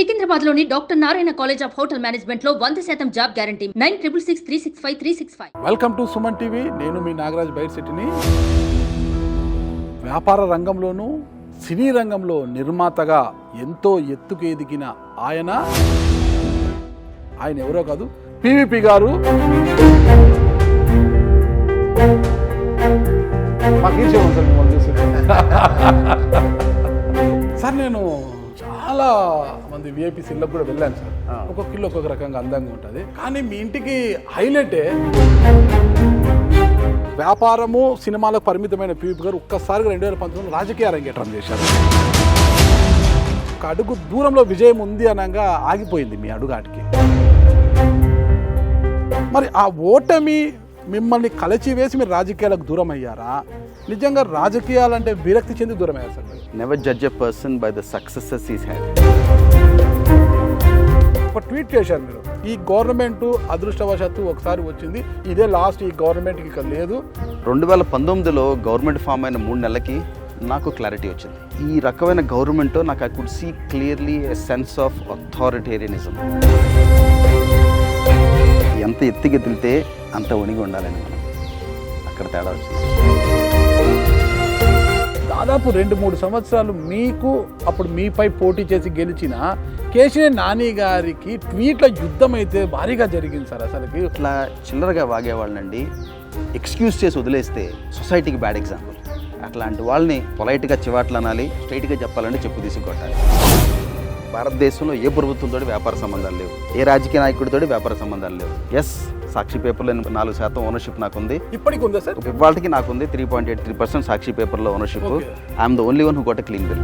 సికింద్రాబాద్లోని doctor Narayana college of hotel మేనేజ్మెంట్లో 100% job guarantee 966365 welcome to Suman TV. నేను మీ నాగరాజ్ బైర్శెట్టిని. వ్యాపార రంగంలోనూ సినీ రంగంలో నిర్మాతగా ఎంతో ఎత్తుకు ఎదిగిన ఆయన ఎవరో కాదు, పివిపి గారు. మాకు ఈ సార్ మిమ్మల్ని చూసి సార్ నేను చాలా మంది విఐపి సిల్లకు కూడా వెళ్ళాను సార్. ఒక్కొక్క ఇల్లు ఒక్కొక్క రకంగా అందంగా ఉంటుంది. కానీ మీ ఇంటికి హైలైటే వ్యాపారము సినిమాలకు పరిమితమైన పివిపి గారు ఒక్కసారిగా 2019 రాజకీయ అరంగేట్రం చేశారు. ఒక అడుగు దూరంలో విజయం ఉంది అనగా ఆగిపోయింది మీ అడుగాటికి. మరి ఆ ఓటమి మిమ్మల్ని కలచివేసి మీరు రాజకీయాలకు దూరం అయ్యారా? నిజంగా రాజకీయాలంటే విరక్తి చెంది దూరం అయ్యారు sir? Never judge a person by the successes he's had. ఒక ట్వీట్ చేశారు మీరు, ఈ గవర్నమెంట్ అదృష్టవశాత్తు ఒకసారి వచ్చింది, ఇదే లాస్ట్, ఈ గవర్నమెంట్కి ఇక లేదు. 2019లో గవర్నమెంట్ ఫామ్ అయిన 3 నెలలకి నాకు క్లారిటీ వచ్చింది. ఈ రకమైన గవర్నమెంట్ నాకు I could see clearly a sense of authoritarianism. ఎంత ఎత్తుకెదిలితే అంత వణిగి ఉండాలని మనం అక్కడ తేడా వచ్చింది. దాదాపు 2-3 సంవత్సరాలు మీకు అప్పుడు మీపై పోటీ చేసి గెలిచిన కేసీఆర్ నాని గారికి ట్వీట్ల యుద్ధం అయితే భారీగా జరిగింది సార్. అసలుకి ఇట్లా చిల్లరగా వాగేవాళ్ళనండి ఎక్స్క్యూజ్ చేసి వదిలేస్తే సొసైటీకి బ్యాడ్ ఎగ్జాంపుల్. అట్లాంటి వాళ్ళని పొలైట్గా చివాట్లు అనాలి, స్ట్రైట్గా చెప్పాలంటే చెప్పు తీసుకొట్టాలి. భారతదేశంలో ఏ ప్రభుత్వంతో వ్యాపార సంబంధాలు లేవు, ఏ రాజకీయ నాయకుడితో వ్యాపార సంబంధాలు లేవు. ఎస్, సాక్షి పేపర్లో 4% ఓనర్షిప్ నాకుంది. ఇప్పటికి ఉందా సార్? ఇవాళకి నాకుంది 3.83% సాక్షి పేపర్లో ownership. I'm the only one who got a clean bill.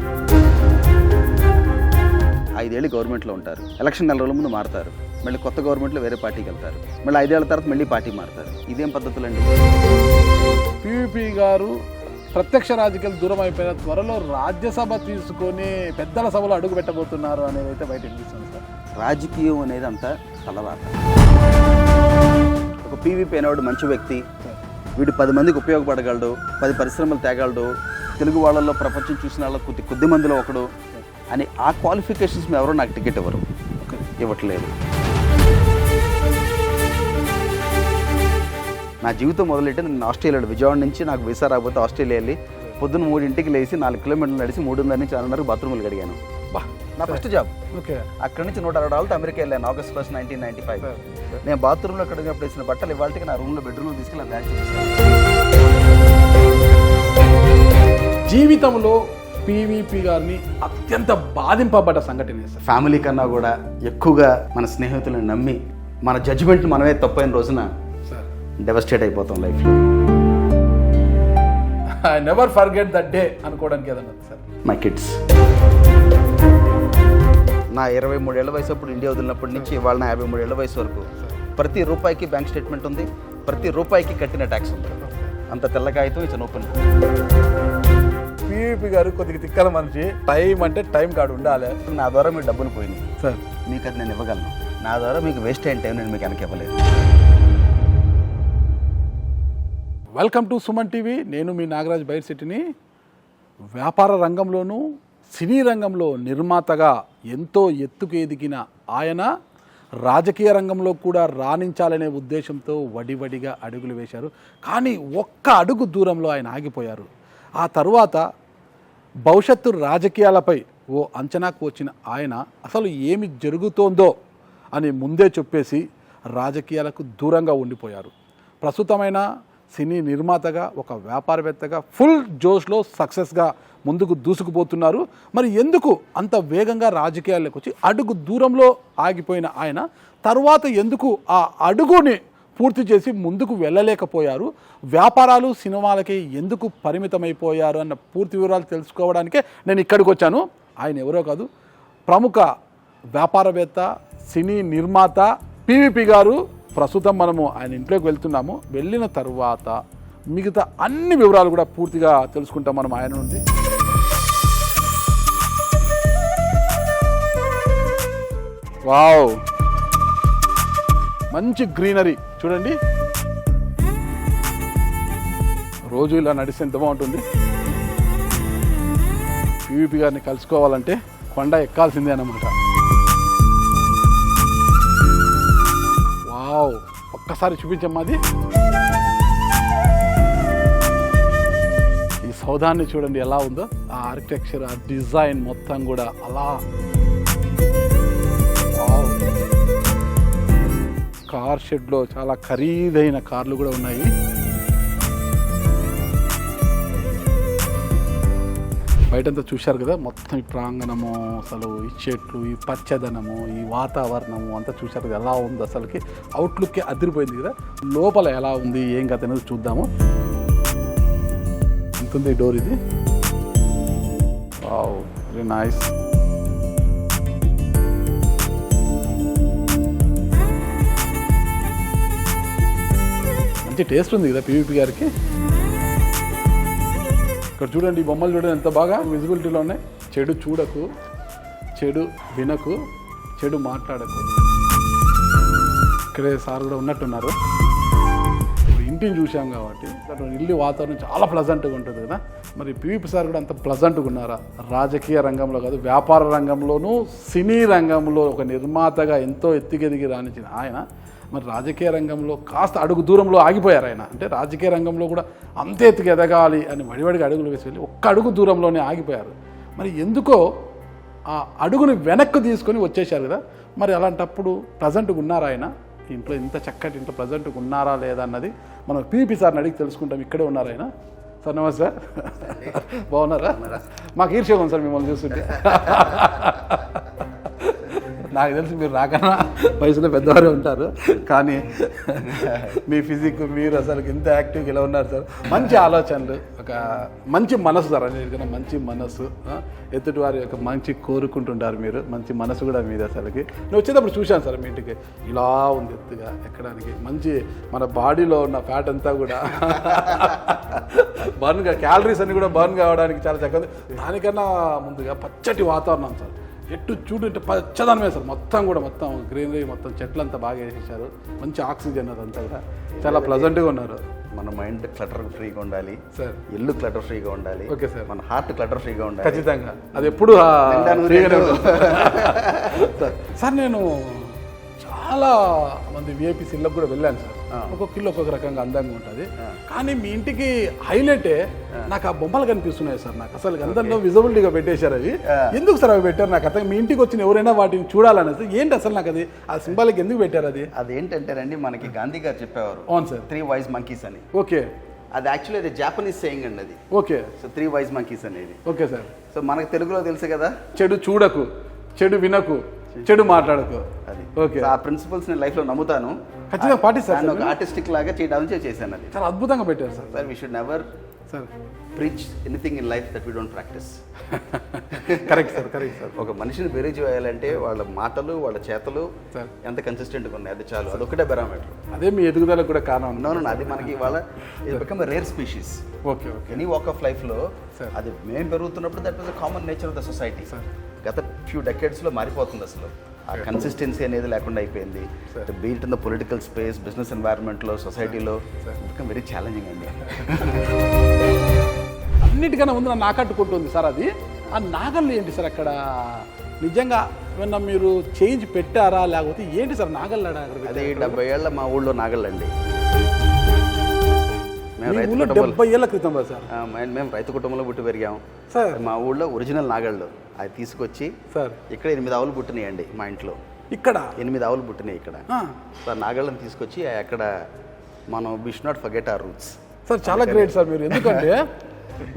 5 ఏళ్ళు గవర్నమెంట్లో ఉంటారు, ఎలక్షన్ 4 రోజుల ముందు మారుతారు, మళ్ళీ కొత్త గవర్నమెంట్లో వేరే పార్టీకి వెళ్తారు, మళ్ళీ 5 ఏళ్ల తర్వాత మళ్ళీ పార్టీ మారుతారు. ఇదేం పద్ధతులండి? పివిపి గారు ప్రత్యక్ష రాజకీయాలు దూరం అయిపోయిన త్వరలో రాజ్యసభ తీసుకొని పెద్దల సభలో అడుగు పెట్టబోతున్నారు అనేది అయితే బయట వినిపిస్తుంది సార్. రాజకీయం అనేది అంతా తలరాత. ఒక పివిపి అనేవాడు మంచి వ్యక్తి, వీడు 10 మందికి ఉపయోగపడగలడు, 10 పరిశ్రమలు తేగలడు, తెలుగు వాళ్ళల్లో ప్రపంచం చూసిన వాళ్ళ కొద్ది మందిలో ఒకడు అని ఆ క్వాలిఫికేషన్స్ ఎవరో నాకు టికెట్ ఇవ్వట్లేదు. నా జీవితం మొదలెట్టి నేను ఆస్ట్రేలియా, విజయవాడ నుంచి నాకు వీసా రాకపోతే ఆస్ట్రేలియా వెళ్ళి పొద్దున్న 3 లేచి 4 కిలోమీటర్లు నడిచి 3:30 నుంచి 6:30 బాత్రూమ్లు కడిగాను. నా ఫస్ట్ జాబ్. ఓకే. అక్కడి నుంచి 160 అమెరికా వెళ్ళాను ఆగస్ట్ 1, 1995. నేను బాత్రూంలో కడిగినప్పుడు వేసిన బట్టలు ఇవాళకి నా రూమ్లో బెడ్రూమ్లో తీసుకెళ్ళి బ్యాగ్ చూపిస్తాను. జీవితంలో పివిపి గారిని అత్యంత బాధింపబడ్డ సంఘటన సార్. ఫ్యామిలీ కన్నా కూడా ఎక్కువగా మన స్నేహితులను నమ్మి మన జడ్జిమెంట్ మనమే తప్పైన రోజున డెవస్టేట్ అయిపోతాం లైఫ్లో. I never forget that day అనుకోవడానికి ఏదన్నా సార్? My kids. నా 23 ఏళ్ల వయసు అప్పుడు ఇండియా వదిలినప్పటి నుంచి ఇవాళ నా 53 ఏళ్ల వయసు వరకు ప్రతి రూపాయికి బ్యాంక్ స్టేట్మెంట్ ఉంది, ప్రతి రూపాయికి కట్టిన ట్యాక్స్ ఉంది. అంత తెల్లకాయతో ఇట్స్ ఓపెన్. పివిపి గారు కొద్దిగా తిక్కల మనిషి, టైం అంటే టైం కాడు ఉండాలి. నా ద్వారా మీకు డబ్బులు పోయినాయి సార్, మీకు అది నేను ఇవ్వగలను. నా ద్వారా మీకు వేస్ట్ అయిన టైం నేను మీకు వెనక్కి ఇవ్వలేదు. Welcome to Suman TV. నేను మీ నాగరాజ్ బైర్శెట్టిని. వ్యాపార రంగంలోనూ సినీ రంగంలో నిర్మాతగా ఎంతో ఎత్తుకు ఎదిగిన ఆయన రాజకీయ రంగంలో కూడా రాణించాలనే ఉద్దేశంతో వడివడిగా అడుగులు వేశారు. కానీ ఒక్క అడుగు దూరంలో ఆయన ఆగిపోయారు. ఆ తరువాత భవిష్యత్తు రాజకీయాలపై ఓ అంచనాకు వచ్చిన ఆయన అసలు ఏమి జరుగుతోందో అని ముందే చెప్పేసి రాజకీయాలకు దూరంగా ఉండిపోయారు. ప్రస్తుతమైన సినీ నిర్మాతగా, ఒక వ్యాపారవేత్తగా ఫుల్ జోష్లో సక్సెస్గా ముందుకు దూసుకుపోతున్నారు. మరి ఎందుకు అంత వేగంగా రాజకీయాల్లోకి వచ్చి అడుగు దూరంలో ఆగిపోయిన ఆయన తర్వాత ఎందుకు ఆ అడుగుని పూర్తి చేసి ముందుకు వెళ్ళలేకపోయారు? వ్యాపారాలు సినిమాలకి ఎందుకు పరిమితమైపోయారు అన్న పూర్తి వివరాలు తెలుసుకోవడానికే నేను ఇక్కడికి వచ్చాను. ఆయన ఎవరో కాదు, ప్రముఖ వ్యాపారవేత్త, సినీ నిర్మాత పివిపి గారు. ప్రస్తుతం మనము ఆయన ఇంట్లోకి వెళ్తున్నాము. వెళ్ళిన తర్వాత మిగతా అన్ని వివరాలు కూడా పూర్తిగా తెలుసుకుంటాం మనం ఆయన నుండి. వావ్, మంచి గ్రీనరీ చూడండి. రోజు ఇలా నడిస్తే ఎంత బాగుంటుంది. పివిపి గారిని కలుసుకోవాలంటే కొండ ఎక్కాల్సిందే అన్నమాట. వావ్, ఒక్కసారి చూపించమ్మా. ఈ సౌధాన్ని చూడండి ఎలా ఉందో, ఆ ఆర్కిటెక్చర్, ఆ డిజైన్ మొత్తం కూడా అలా. కార్ షెడ్లో చాలా ఖరీదైన కార్లు కూడా ఉన్నాయి. బయటంతా చూశారు కదా, మొత్తం ఈ ప్రాంగణము, అసలు ఈ చెట్లు, ఈ పచ్చదనము, ఈ వాతావరణము అంతా చూశారు కదా ఎలా ఉంది. అసలుకి అవుట్లుక్కే అదిరిపోయింది కదా. లోపల ఎలా ఉంది ఏం కథ అనేది చూద్దాము. ఎంతుంది డోర్ ఇది. Wow, very nice. మంచి టేస్ట్ ఉంది కదా పీవీపీ గారికి. ఇక్కడ చూడండి, ఈ బొమ్మలు చూడండి ఎంత బాగా విజిబిలిటీలో ఉన్నాయి. చెడు చూడకు, చెడు వినకు, చెడు మాట్లాడకు. ఇక్కడే సార్ కూడా ఉన్నట్టున్నారు. ఇప్పుడు ఇంటిని చూసాం కాబట్టి ఇల్లు వాతావరణం చాలా ప్లజెంట్గా ఉంటుంది కదా. మరి పీవీపీ సార్ కూడా అంత ప్లజెంట్గా ఉన్నారా? రాజకీయ రంగంలో కాదు, వ్యాపార రంగంలోనూ, సినీ రంగంలో ఒక నిర్మాతగా ఎంతో ఎత్తుకెదిగి రాణించిన ఆయన మరి రాజకీయ రంగంలో కాస్త అడుగు దూరంలో ఆగిపోయారు ఆయన. అంటే రాజకీయ రంగంలో కూడా అంతే ఎత్తుకు ఎదగాలి అని వడివడిగా అడుగులు వేసి వెళ్ళి ఒక్క అడుగు దూరంలోనే ఆగిపోయారు. మరి ఎందుకో ఆ అడుగుని వెనక్కి తీసుకొని వచ్చేసారు కదా. మరి అలాంటప్పుడు ప్రజెంట్గా ఉన్నారా ఆయన ఇంట్లో? ఇంత చక్కటి ఇంట్లో ప్రజెంట్గా ఉన్నారా లేదా అన్నది మనం పీవీపీ సార్ని అడిగి తెలుసుకుంటాం. ఇక్కడే ఉన్నారు ఆయన. సార్ నమస్తే. బాగున్నారా? మాకు ఈర్ష్య ఉంది సార్ మిమ్మల్ని చూస్తుంటే. నాకు తెలిసి మీరు రాకన్నా వయసులో పెద్దవారే ఉంటారు, కానీ మీ ఫిజిక్, మీరు అసలు ఇంత యాక్టివ్గా ఇలా ఉన్నారు సార్. మంచి ఆలోచనలు, ఒక మంచి మనసు సార్. అన్నిటికన్నా మంచి మనసు, ఎదుటి వారి యొక్క మంచి కోరుకుంటుంటారు మీరు. మంచి మనసు కూడా మీది. అసలుకి నేను వచ్చేటప్పుడు చూశాను సార్ మీ ఇంటికి, ఇలా ఉంది ఎత్తుగా ఎక్కడానికి. మంచి మన బాడీలో ఉన్న ఫ్యాట్ అంతా కూడా బర్న్గా, క్యాలరీస్ అన్ని కూడా బర్న్ కావడానికి చాలా చక్కగా. దానికన్నా ముందుగా పచ్చటి వాతావరణం సార్. ఎట్టు చూడంటే పచ్చదనమే సార్. మొత్తం కూడా మొత్తం గ్రీనరీ, మొత్తం చెట్లంతా బాగా వేసేసారు. మంచి ఆక్సిజన్ అదంతా కూడా చాలా ప్లజెంట్గా ఉన్నారు. మన మైండ్ క్లటర్ ఫ్రీగా ఉండాలి సార్, ఇల్లు క్లటర్ ఫ్రీగా ఉండాలి. Okay sir. మన హార్ట్ క్లటర్ ఫ్రీగా ఉండాలి. ఖచ్చితంగా అది ఎప్పుడు ఫ్రీగానే ఉంటుంది సార్. నేను చాలా మంది విఐపీస్ ఇళ్ళకు కూడా వెళ్ళాను సార్. ఒక్కొక్క ఇల్లు ఒక్కొక్క రకంగా అందంగా ఉంటుంది. కానీ మీ ఇంటికి హైలైటే నాకు ఆ బొమ్మలు కనిపిస్తున్నాయి సార్. నాకు అసలు అందరిలో విజిబిలిటీగా పెట్టేశారు. అవి ఎందుకు సార్ అవి పెట్టారు? నాకు అర్థం. మీ ఇంటికి వచ్చిన ఎవరైనా వాటిని చూడాలనేసి ఏంటి అసలు నాకు అది ఆ సింబాలిక్ ఎందుకు పెట్టారు? అది అదేంటంటేనండి, మనకి గాంధీ గారు చెప్పేవారు. అవును సార్. 3 wise monkeys అని. ఓకే. అది యాక్చువల్లీ అది జాపనీస్ సేయింగ్ అండి అది. ఓకే. సో 3 wise monkeys అనేది. Okay sir. సో మనకు తెలుగులో తెలుసు కదా, చెడు చూడకు, చెడు వినకు, చెడు మాట్లాడకు. అది ఓకే. ఆ ప్రిన్సిపల్స్ నేను లైఫ్లో నమ్ముతాను. ఖచ్చితంగా పాటిస్తాను. ఒక ఆర్టిస్టిక్ లాగా చేయడానికి చేశాను. అది చాలా అద్భుతంగా పెట్టారు sir. Sir, we should never sir preach anything in life that we don't practice. Correct sir, correct sir. ఒక మనిషిని బెరీ చేయాలంటే వాళ్ళ మాటలు, వాళ్ళ చేతలు ఎంత కన్సిస్టెంట్గా ఉన్నాయి అది చాలు. అదొకటే బెరామీటర్. అదే మీ ఎదుగుదలకు కూడా కారణం. అవును, అది మనకి వాళ్ళ become rare species. Okay, okay. Any walk of లైఫ్లో అది మేము పెరుగుతున్నప్పుడు that was the common nature of the society. గత ఫ్యూ డెకేడ్స్లో మారిపోతుంది అసలు. ఆ కన్సిస్టెన్సీ అనేది లేకుండా అయిపోయింది. Be it in the political space, business ఎన్వైరన్మెంట్లో, సొసైటీలో బికమ్ వెరీ ఛాలెంజింగ్ అండి. అన్నిటికన్నా ముందు నన్ను ఆకట్టుకుంటుంది సార్ అది. ఆ నాగళ్ళు ఏంటి సార్ అక్కడ? నిజంగా ఏమన్నా మీరు చేంజ్ పెట్టారా లేకపోతే ఏంటి సార్ నాగళ్ళు? అది 70 ఏళ్ళ మా ఊళ్ళో నాగళ్ళండి. మేము 70 ఏళ్ళ క్రితం సార్. మేము రైతు కుటుంబంలో పుట్టి పెరిగాం సార్. మా ఊళ్ళో ఒరిజినల్ నాగళ్ళు అది తీసుకొచ్చి సార్ ఇక్కడ 8 ఆవులు పుట్టినాయండి మా ఇంట్లో. ఇక్కడ 8 ఆవులు పుట్టినాయి ఇక్కడ. సార్ నాగళ్ళని తీసుకొచ్చి అక్కడ మనం we should not forget our roots. Sir చాలా గ్రేట్ సార్ మీరు. ఎందుకంటే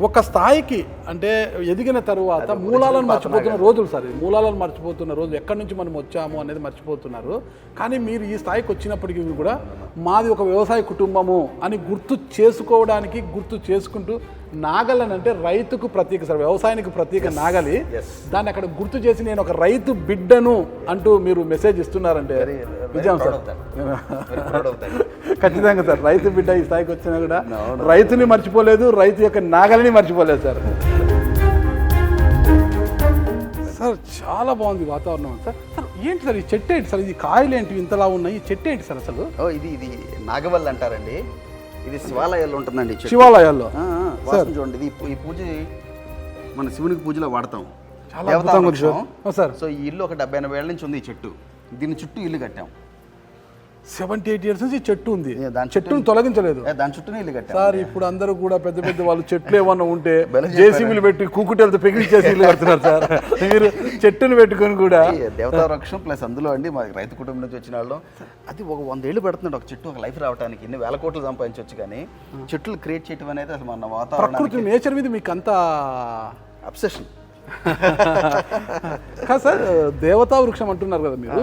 ఒక స్థాయికి అంటే ఎదిగిన తరువాత మూలాలను మర్చిపోతున్న రోజులు సార్. మూలాలను మర్చిపోతున్న రోజు, ఎక్కడి నుంచి మనం వచ్చాము అనేది మర్చిపోతున్నారు. కానీ మీరు ఈ స్థాయికి వచ్చినప్పటికీ కూడా మాది ఒక వ్యవసాయ కుటుంబము అని గుర్తు చేసుకోవడానికి, గుర్తు చేసుకుంటూ నాగలని అంటే రైతుకు ప్రతీక సార్, వ్యవసాయానికి ప్రతీక నాగలి. దాన్ని అక్కడ గుర్తు చేసి నేను ఒక రైతు బిడ్డను అంటూ మీరు మెసేజ్ ఇస్తున్నారంటే నిజం సార్. ఖచ్చితంగా సార్, రైతు బిడ్డ ఈ స్థాయికి వచ్చినా కూడా రైతుని మర్చిపోలేదు, రైతు యొక్క నాగలిని మర్చిపోలేదు సార్. సార్ చాలా బాగుంది వాతావరణం సార్. సార్ ఏంటి సార్ ఈ చెట్టు ఏంటి సార్? ఇది కాయలు ఏంటి ఇంతలా ఉన్నాయి? ఈ చెట్టు ఏంటి సార్ అసలు? ఇది నాగవల్లి అంటారండి. ఇది శివాలయాల్లో ఉంటుందండి. శివాలయాల్లో చూడండి. ఇది ఈ పూజ మన శివునికి పూజలో వాడతాం. సార్. సో ఈ ఇల్లు ఒక 70-80 ఏళ్ళ నుంచి ఉంది ఈ చెట్టు. దీని చుట్టూ ఇల్లు కట్టాం. 78 years నుంచి చెట్టు ఉంది, దాని చెట్టును తొలగించలేదు దాని చుట్టూనే ఇల్లు కట్టాం సార్. ఇప్పుడు అందరూ కూడా పెద్ద పెద్ద వాళ్ళు చెట్లు ఏమన్నా ఉంటే జేసీబీలు పెట్టి కూకుటెలతో పెగిలిచేసి ఇల్లు కడుతున్నారు సార్. మీరు చెట్టును పెట్టుకొని కూడా దేవతా వృక్షం ప్లస్ అందులో అండి మా రైతు కుటుంబం నుంచి వచ్చిన వాళ్ళు అది ఒక 100 ఏళ్ళు పడుతుంది ఒక చెట్టు ఒక లైఫ్ రావడానికి. ఇన్ని వేల కోట్లు సంపాదించవచ్చు, కానీ చెట్లు క్రియేట్ చేయడం అనేది అసలు మన వాతావరణం ప్రకృతి నేచర్ మీద మీకు అంతా అబ్సెషన్. కాదు సార్, దేవతా వృక్షం అంటున్నారు కదా మీరు,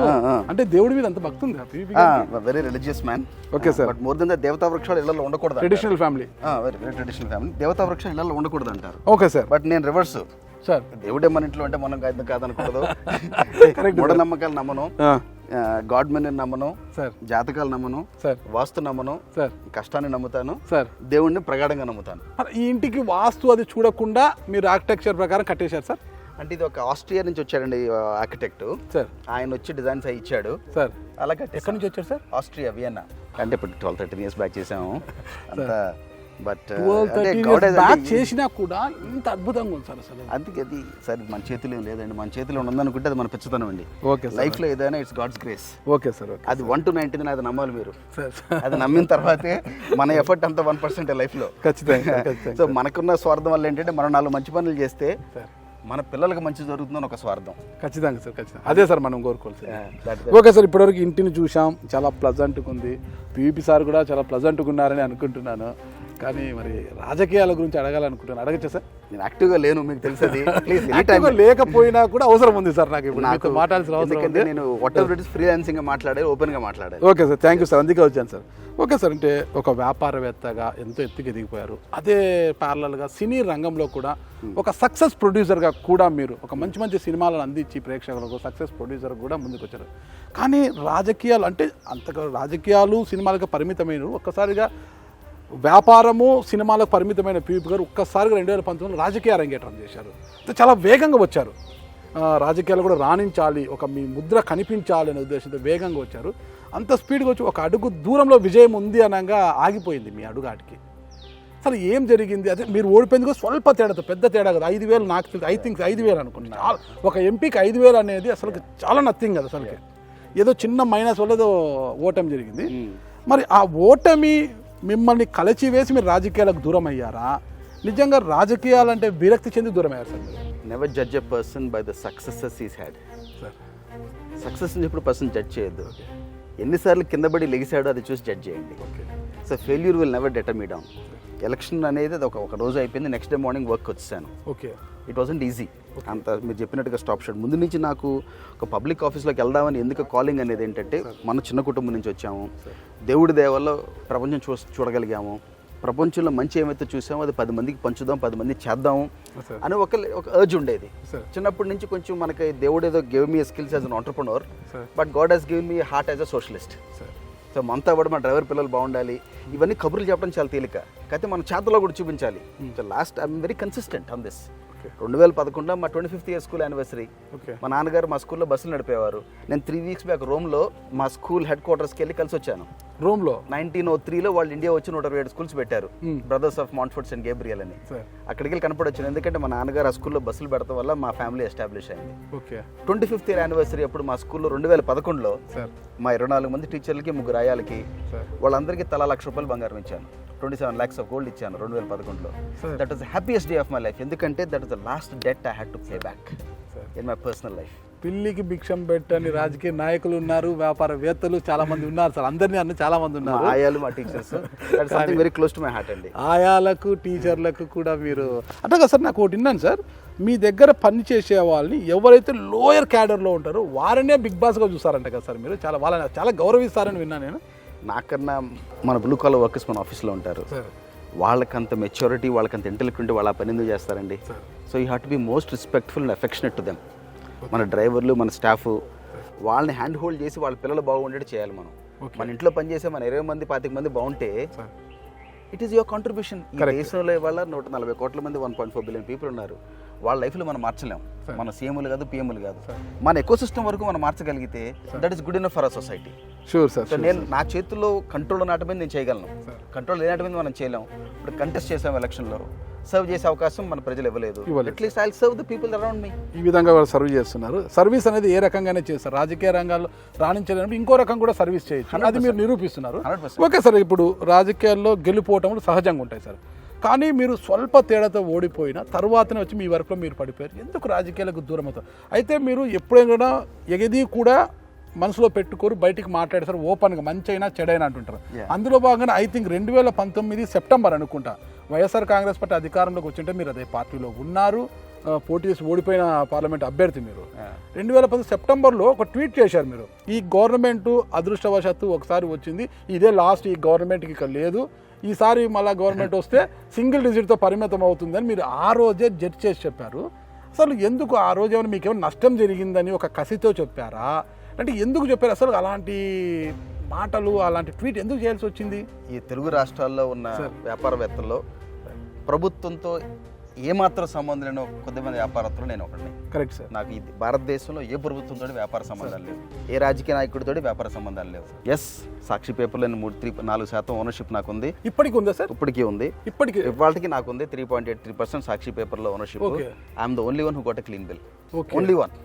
అంటే దేవుడి మీద అంత భక్తి ఉంది? Very religious man. Okay sir. But more than that దేవతా వృక్షాలు ఇళ్లలో ఉండకూడదు. Traditional family. Very very traditional family. దేవతా వృక్షాలు ఇళ్లలో ఉండకూడదు అంటారు. Okay sir. బట్ నేను రివర్స్ సార్. దేవుడే మన ఇంట్లో అంటే మనం కాదనకూడదు. మూఢనమ్మకాలు నమ్మను, గాడ్ మెన్ నమ్మను సార్, జాతకాలు నమ్మను సార్, వాస్తు నమ్మను సార్, కష్టాన్ని నమ్ముతాను సార్, దేవుడిని ప్రగాఢంగా నమ్ముతాను. ఈ ఇంటికి వాస్తు అది చూడకుండా మీరు ఆర్కిటెక్చర్ ప్రకారం కట్టేశారు సార్? అంటే ఇది ఒక ఆస్ట్రియా నుంచి వచ్చాడండి ఆర్కిటెక్ట్ సార్. ఆయన వచ్చి డిజైన్స్ అవి ఇచ్చాడు సార్. అలాగే ఎక్కడి నుంచి వచ్చారు సార్? Austria, Vienna. అంటే ఇప్పుడు 12-13 years బ్యాక్ చేసాము అంతా. బట్ చేసినా కూడా ఇంత అద్భుతంగా ఉంది సార్ అసలు. అందుకే అది సార్ మన చేతిలో లేదండి, మన చేతిలో ఉందనుకుంటే అది మన పిచ్చతనం అండి. ఓకే, లైఫ్ లో ఏదైనా it's God's grace. Okay sir. అది 1 to 99 అది నమ్మాలి మీరు. అది నమ్మిన తర్వాతే మన ఎఫర్ట్ అంతా 1% లైఫ్ లో. ఖచ్చితంగా. సో మనకున్న స్వార్థం వల్ల ఏంటంటే మనం 4 మంచి పనులు చేస్తే మన పిల్లలకు మంచి జరుగుతుందని ఒక స్వార్థం. ఖచ్చితంగా సార్, ఖచ్చితంగా అదే సార్ మనం కోరుకోవాలి. ఓకే సార్, ఇప్పటివరకు ఇంటిని చూసాం, చాలా ప్లజెంట్గా ఉంది. పివిపి సార్ కూడా చాలా ప్లజెంట్గా ఉన్నారని అనుకుంటున్నాను. కానీ మరి రాజకీయాల గురించి అడగాలనుకుంటున్నాను, అడగచ్చా సార్? నేను యాక్టివ్గా లేను, మీకు తెలుసది. లేకపోయినా కూడా అవసరం ఉంది సార్ నాకు ఇప్పుడు నాకు మాట్లాడాల్సిన అవసరం ఉంది. నేను what ever it is freelancing గా మాట్లాడే, ఓపెన్ గా మాట్లాడాలి. Okay sir, thank you sir, అందుకే వచ్చాను సార్. ఓకే సార్, అంటే ఒక వ్యాపారవేత్తగా ఎంతో ఎత్తుకు ఎదిగిపోయారు. అదే ప్యారలల్గా సినీ రంగంలో కూడా ఒక సక్సెస్ ప్రొడ్యూసర్గా కూడా మీరు ఒక మంచి మంచి సినిమాలను అందించి ప్రేక్షకులకు సక్సెస్ ప్రొడ్యూసర్ కూడా ముందుకు వచ్చారు. కానీ రాజకీయాలు అంటే అంతగా రాజకీయాలు సినిమాలకు పరిమితమైన ఒక్కసారిగా వ్యాపారము సినిమాలకు పరిమితమైన పివిపి గారు ఒక్కసారిగా 2019 రాజకీయ అరంగేట్రం చేశారు. చాలా వేగంగా వచ్చారు, రాజకీయాలు కూడా రాణించాలి, ఒక మీ ముద్ర కనిపించాలి అనే ఉద్దేశంతో వేగంగా వచ్చారు. అంత స్పీడ్గా వచ్చి ఒక అడుగు దూరంలో విజయం ఉంది అనగా ఆగిపోయింది మీ అడుగాటికి. అసలు ఏం జరిగింది? అదే మీరు ఓడిపోయింది స్వల్ప తేడాతో, పెద్ద తేడా కదా. 5,000 నాకు తెలిసి 5,000 అనుకుంటున్నాను. ఒక ఎంపీకి 5,000 అనేది అసలు చాలా నథింగ్ కదా అసలుకి. ఏదో చిన్న మైనస్ వల్ల ఏదో ఓటమి జరిగింది. మరి ఆ ఓటమి మిమ్మల్ని కలచివేసి మీరు రాజకీయాలకు దూరం అయ్యారా? నిజంగా రాజకీయాలంటే విరక్తి చెంది దూరం అయ్యారు సార్ మీరు? Never judge a person by the successes is had sir. సక్సెస్ని ఎప్పుడు పర్సన్ జడ్జ్ చేయొద్దు. ఎన్నిసార్లు కింద పడి లెగిసాడో అది చూసి జడ్జ్ చేయండి. So failure will never డెటర్ me down. Election అనేది అది ఒక రోజు అయిపోయింది, నెక్స్ట్ డే మార్నింగ్ వర్క్ వచ్చేసాను. Okay, it wasn't easy. అంత మీరు చెప్పినట్టుగా స్టాప్ షాట్. ముందు నుంచి నాకు ఒక పబ్లిక్ ఆఫీస్లోకి వెళ్దామని ఎందుకు కాలింగ్ అనేది ఏంటంటే, మన చిన్న కుటుంబం నుంచి వచ్చాము, దేవుడి దయ వల్ల ప్రపంచం చూడగలిగాము, ప్రపంచంలో మంచి ఏమైతే చూసామో అది 10 మందికి పంచుదాం, 10 మంది చేద్దాము అని ఒక అర్జ్ ఉండేది. చిన్నప్పటి నుంచి కొంచెం మనకి దేవుడు ఏదో give me skills as an entrepreneur, but God has given me heart as a socialist. So మనతో పాటు మన డ్రైవర్ పిల్లలు బాగుండాలి, ఇవన్నీ కబుర్లు చెప్పడం చాలా తేలిక, కాకపోతే మన చేతలో కూడా చూపించాలి. So last I'm very consistent on this. 2011 మా 25th year స్కూల్ యానివర్సరీ. మా నాన్నగారు మా స్కూల్లో బస్సులు నడిపేవారు. నేను 3 weeks బ్యాక్ రోమ్లో మా స్కూల్ హెడ్ క్వార్టర్స్కి వెళ్ళి కలిసి వచ్చాను. రోమ్లో 1903లో వాళ్ళు ఇండియా వచ్చి 127 స్కూల్స్ పెట్టారు, బ్రదర్స్ ఆఫ్ మాంట్ఫోర్డ్స్ అండ్ గేబ్రియల్ అని. అక్కడికి వెళ్ళి కనపడొచ్చాను, ఎందుకంటే మా నాన్నగారు ఆ స్కూల్లో బస్సులు పెడతాం వల్ల మా ఫ్యామిలీ ఎస్టాబ్లిష్ అయింది. 25th year యానివర్సరీ అప్పుడు మా స్కూల్లో 2011లో మా 24 మంది టీచర్లకి 3 ఆయాలకి వాళ్ళందరికీ తలా ₹1,00,000 బంగారం ఇచ్చాను. 27 lakhs of gold ఇచ్చాను 2011లో. That was the happiest day of my life, ఎందుకంటే that was the last debt I had to pay back in my personal life. పిల్లికి భిక్షం పెట్టని రాజకీయ నాయకులు ఉన్నారు, వ్యాపారవేత్తలు చాలా మంది ఉన్నారు సార్. అందరినీ అన్న చాలా మంది ఉన్నారు. ఆయాలు మా teachers, that's something very close to my heart అండి. ఆయాలకు టీచర్లకు కూడా మీరు అంటే సార్ నాకు ఒకటి విన్నాను సార్, మీ దగ్గర పని చేసే వాళ్ళని ఎవరైతే లోయర్ క్యాడర్లో ఉంటారో వారినే బిగ్ బాస్గా చూస్తారంట కదా సార్ మీరు, వాళ్ళని చాలా గౌరవిస్తారని విన్నాను నేను. నాకన్నా మన బ్లూ కాలర్ వర్కర్స్ మన ఆఫీస్లో ఉంటారు, వాళ్ళకంత మెచ్యూరిటీ, వాళ్ళకంత ఇంటెలిజెంట్, వాళ్ళ పని ఎందుకు చేస్తారండి? So you have to be most respectful and affectionate to them. మన డ్రైవర్లు, మన స్టాఫ్, వాళ్ళని హ్యాండ్ హోల్డ్ చేసి వాళ్ళ పిల్లలు బాగుండేది చేయాలి. మనం మన ఇంట్లో పనిచేసే మన 20 మంది 25 మంది బాగుంటే ఇట్ ఈస్ యువర్ కాంట్రిబ్యూషన్. ఈ దేశంలో ఇవాళ 140 కోట్ల మంది 1.4 బిలియన్ పీపుల్ ఉన్నారు. వాళ్ళ లైఫ్లో మనం మార్చలేం, మన సీఎంలు కాదు, పిఎంలు కాదు. మన ఎకో సిస్టమ్ వరకు మనం మార్చగలిగితే that is good enough for our society. Sure sir. So నేను నా చేతుల్లో కంట్రోల్ నాటి మీద నేను చేయగలను, కంట్రోల్ లేనటి మీద మనం చేయలేము. ఇప్పుడు కంటెస్ట్ చేసాము ఎలక్షన్లో, సర్వ్ చేసే అవకాశం మన ప్రజలు ఇవ్వలేదు. At least I will serve the people around me. ఈ విధంగా వాళ్ళు సర్వ్ చేస్తున్నారు. సర్వీస్ అనేది ఏ రకంగానే చేస్తారు. రాజకీయ రంగాల్లో రాణించలేనప్పుడు ఇంకో రకం కూడా సర్వీస్ చేయొచ్చు, అది మీరు నిరూపిస్తున్నారు. 100%. ఓకే సార్, ఇప్పుడు రాజకీయాల్లో గెలుపోవటములు సహజంగా ఉంటాయి సార్, కానీ మీరు స్వల్ప తేడాతో ఓడిపోయిన తర్వాతనే వచ్చి మీ వర్క్లో మీరు పడిపోయారు. ఎందుకు రాజకీయాలకు దూరం అవుతారు? అయితే మీరు ఎప్పుడైనా ఎగది కూడా మనసులో పెట్టుకోరు, బయటికి మాట్లాడతారు ఓపెన్గా, మంచి అయినా చెడైనా అంటుంటారు. అందులో భాగంగా ఐ థింక్ 2019 సెప్టెంబర్ అనుకుంటా వైఎస్ఆర్ కాంగ్రెస్ పార్టీ అధికారంలోకి వచ్చింటే మీరు అదే పార్టీలో ఉన్నారు, పోటీ చేసి ఓడిపోయిన పార్లమెంట్ అభ్యర్థి మీరు. 2010 సెప్టెంబర్లో ఒక ట్వీట్ చేశారు మీరు, ఈ గవర్నమెంట్ అదృష్టవశాత్తు ఒకసారి వచ్చింది, ఇదే లాస్ట్, ఈ గవర్నమెంట్కి ఇక లేదు, ఈసారి మళ్ళీ గవర్నమెంట్ వస్తే సింగిల్ డిజిట్తో పరిమితం అవుతుందని మీరు ఆ రోజే జడ్జ్ చేసి చెప్పారు. అసలు ఎందుకు ఆ రోజు ఏమైనా మీకు ఏమైనా నష్టం జరిగిందని ఒక కసితో చెప్పారా, అంటే ఎందుకు చెప్పారు? అసలు అలాంటి మాటలు, అలాంటి ట్వీట్ ఎందుకు చేయాల్సి వచ్చింది? ఈ తెలుగు రాష్ట్రాల్లో ఉన్న వ్యాపారవేత్తల్లో ప్రభుత్వంతో ఏమాత్రం సంబంధం లేని కొద్దిమంది వ్యాపారస్తులు నేను ఒకటిని. Correct sir. నాకు ఈ భారతదేశంలో ఏ ప్రభుత్వంతో వ్యాపార సంబంధాలు లేవు, ఏ రాజకీయ నాయకుడితో వ్యాపార సంబంధాలు లేవు. ఎస్, సాక్షి పేపర్లో 4% ఓనర్షిప్ నాకు ఉంది. ఇప్పటికి ఉందా సార్? ఇప్పటికీ ఉంది. ఇవాళకి నాకు ఉంది 3.83% సాక్షి పేపర్లో ownership. I'm the only one who got a clean bill, only one.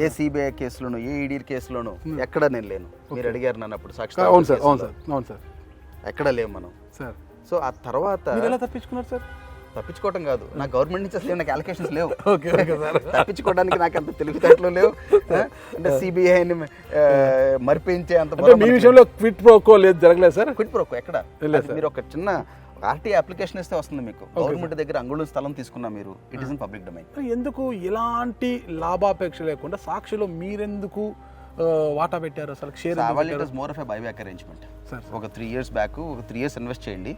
ఏ సిబిఐ కేసులోను, ఏ ఈడీ కేసులోను ఎక్కడ నేను లేను. మీరు అడిగారు నన్ను అప్పుడు సాక్షి, అవును సార్, అవును సార్, అవును సార్, ఎక్కడ లేవు మనం సార్. సో ఆ తర్వాత ఎలా తప్పించుకున్నారు సార్? తప్పించుకోవడం కాదు, నా గవర్నమెంట్ నుంచి అసలు నాకు అలొకేషన్స్ లేవు. తప్పించుకోవడానికి నాకు అంత తెలివితేటలు లేవు. అంటే సిబిఐని మరిపించే అంత మీ విషయంలో క్విట్ ప్రోకో లేదు, జరగలేదు సార్? క్విట్ ప్రోకో ఎక్కడ? మీరు ఒక చిన్న ఆర్టీ అప్లికేషన్ ఇస్తే వస్తుంది మీకు. గవర్నమెంట్ దగ్గర అంగుళం స్థలం తీసుకున్నా మీరు, it is in public domain. ఎందుకు ఎలాంటి లాభాపేక్ష లేకుండా సాక్షిలో మీరెందుకు వాటా పెట్టారు అసలు? Share more of a buyback arrangement. ఒక 3 years బ్యాక్, ఒక 3 years ఇన్వెస్ట్ చేయండి,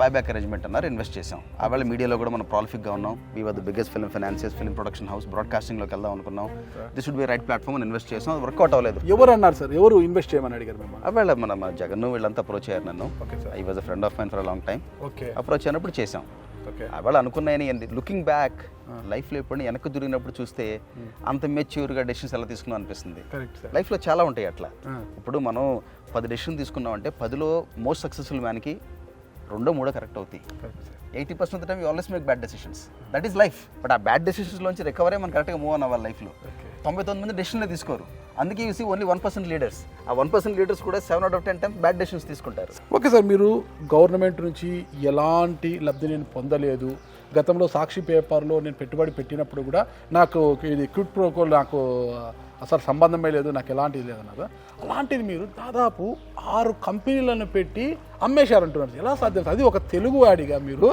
బైబ్యాక్ అరేంజ్మెంట్ అన్నారు, ఇన్వెస్ట్ చేసాం. ఆవేళ మీడియాలో కూడా మనం ప్రాలిఫిక్గా ఉన్నాం. We were the biggest film financiers, film production house, బ్రాడ్కాస్టింగ్లోకి వెళ్దాం అనుకున్నాం. This would be right platform అని ఇన్వెస్ట్ చేసాం. అది వర్కౌట్ అవ్వలేదు. ఎవరు అన్నారు సార్? ఎవరు ఇన్వెస్ట్ చేయమని అడిగారు మేము? ఆవేళ మన జగన్ వీళ్ళంతా అప్రోచ్ అయ్యారు నన్ను. I was a friend of mine for a long time. Approach అయినప్పుడు చేసాం. ఆవేళ అనుకున్నాయని లుకింగ్ బ్యాక్ లైఫ్లో ఎప్పుడు వెనక్కి దూరినప్పుడు చూస్తే అంత మెచ్యూర్గా డెసిషన్స్ ఎలా తీసుకున్నాం అనిపిస్తుంది. లైఫ్లో చాలా ఉంటాయి అట్లా. ఇప్పుడు మనం 10 డెసిషన్ తీసుకున్నాం అంటే 10లో మోస్ట్ సక్సెస్ఫుల్ మ్యాన్కి 2-3 కరెక్ట్ అవుతాయి. 80% of the time you always make bad decisions. That is life. But ఆ బ్యాడ్ డెసిషన్స్లోంచి రికవరీ మనం కరెక్ట్గా మూవ్ అవ్వాలి. లైఫ్లో 99% డెసిషన్లే తీసుకోరు. అందుకే యూ సీ ఓన్లీ 1% లీడర్స్. ఆ 1% లీడర్స్ కూడా 7 out of 10 times bad decisions తీసుకుంటారు. ఓకే సార్, మీరు గవర్నమెంట్ నుంచి ఎలాంటి లబ్ధి నేను పొందలేదు. గతంలో సాక్షి పేపర్లో నేను పెట్టుబడి పెట్టినప్పుడు కూడా నాకు ఇది క్విట్ ప్రోకో నాకు అసలు సంబంధమే లేదు, నాకు ఎలాంటిది లేదన్నదా. అలాంటిది మీరు దాదాపు 6 కంపెనీలను పెట్టి అమ్మేశారంటున్నారు. ఎలా సాధ్యం? అది ఒక తెలుగు వాడిగా మీరు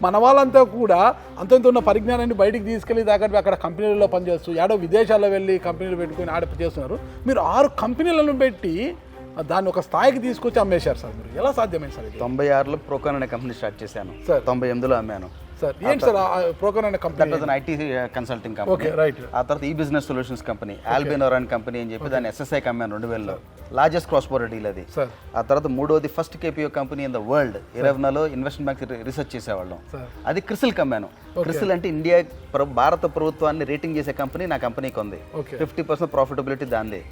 మన వాళ్ళంతా కూడా అంతంత ఉన్న పరిజ్ఞానాన్ని బయటికి తీసుకెళ్ళి దాకా అక్కడ కంపెనీలలో పనిచేస్తూ ఏడో విదేశాల్లో వెళ్ళి కంపెనీలు పెట్టుకుని ఆడ చేస్తున్నారు. మీరు 6 కంపెనీలను పెట్టి దాన్ని ఒక స్థాయికి తీసుకొచ్చి అమ్మేశారు సార్. మీరు ఎలా సాధ్యమైంది సార్? 96లో ప్రోకాన్ అనే కంపెనీ స్టార్ట్ చేశాను సార్. 98లో అమ్మాను సార్. ఏంటి సార్ ప్రోకాన్ అనే కంపెనీ? IT consulting company. ఆ తర్వాత ఈ బిజినెస్ సొల్యూషన్స్ కంపెనీ, ఆల్బినోర్ అనే కంపెనీ అని చెప్పి దాన్ని SSI అమ్మాను 2000లో. లార్జెస్ట్ క్రాస్ బోర్డర్ డీల్ అది. ఆ తర్వాత 3వది first KPO company in the world. 20లో ఇన్వెస్ట్మెంట్ బ్యాంక్ రీసెర్చ్ చేసేవాళ్ళం. అది క్రిసిల్ అమ్మాను. క్రిసిల్ అంటే ఇండియా భారత ప్రభుత్వాన్ని రేటింగ్ చేసే కంపెనీ నా కంపెనీకి ఉంది. 50% ప్రాఫిటబిలిటీ దాంది.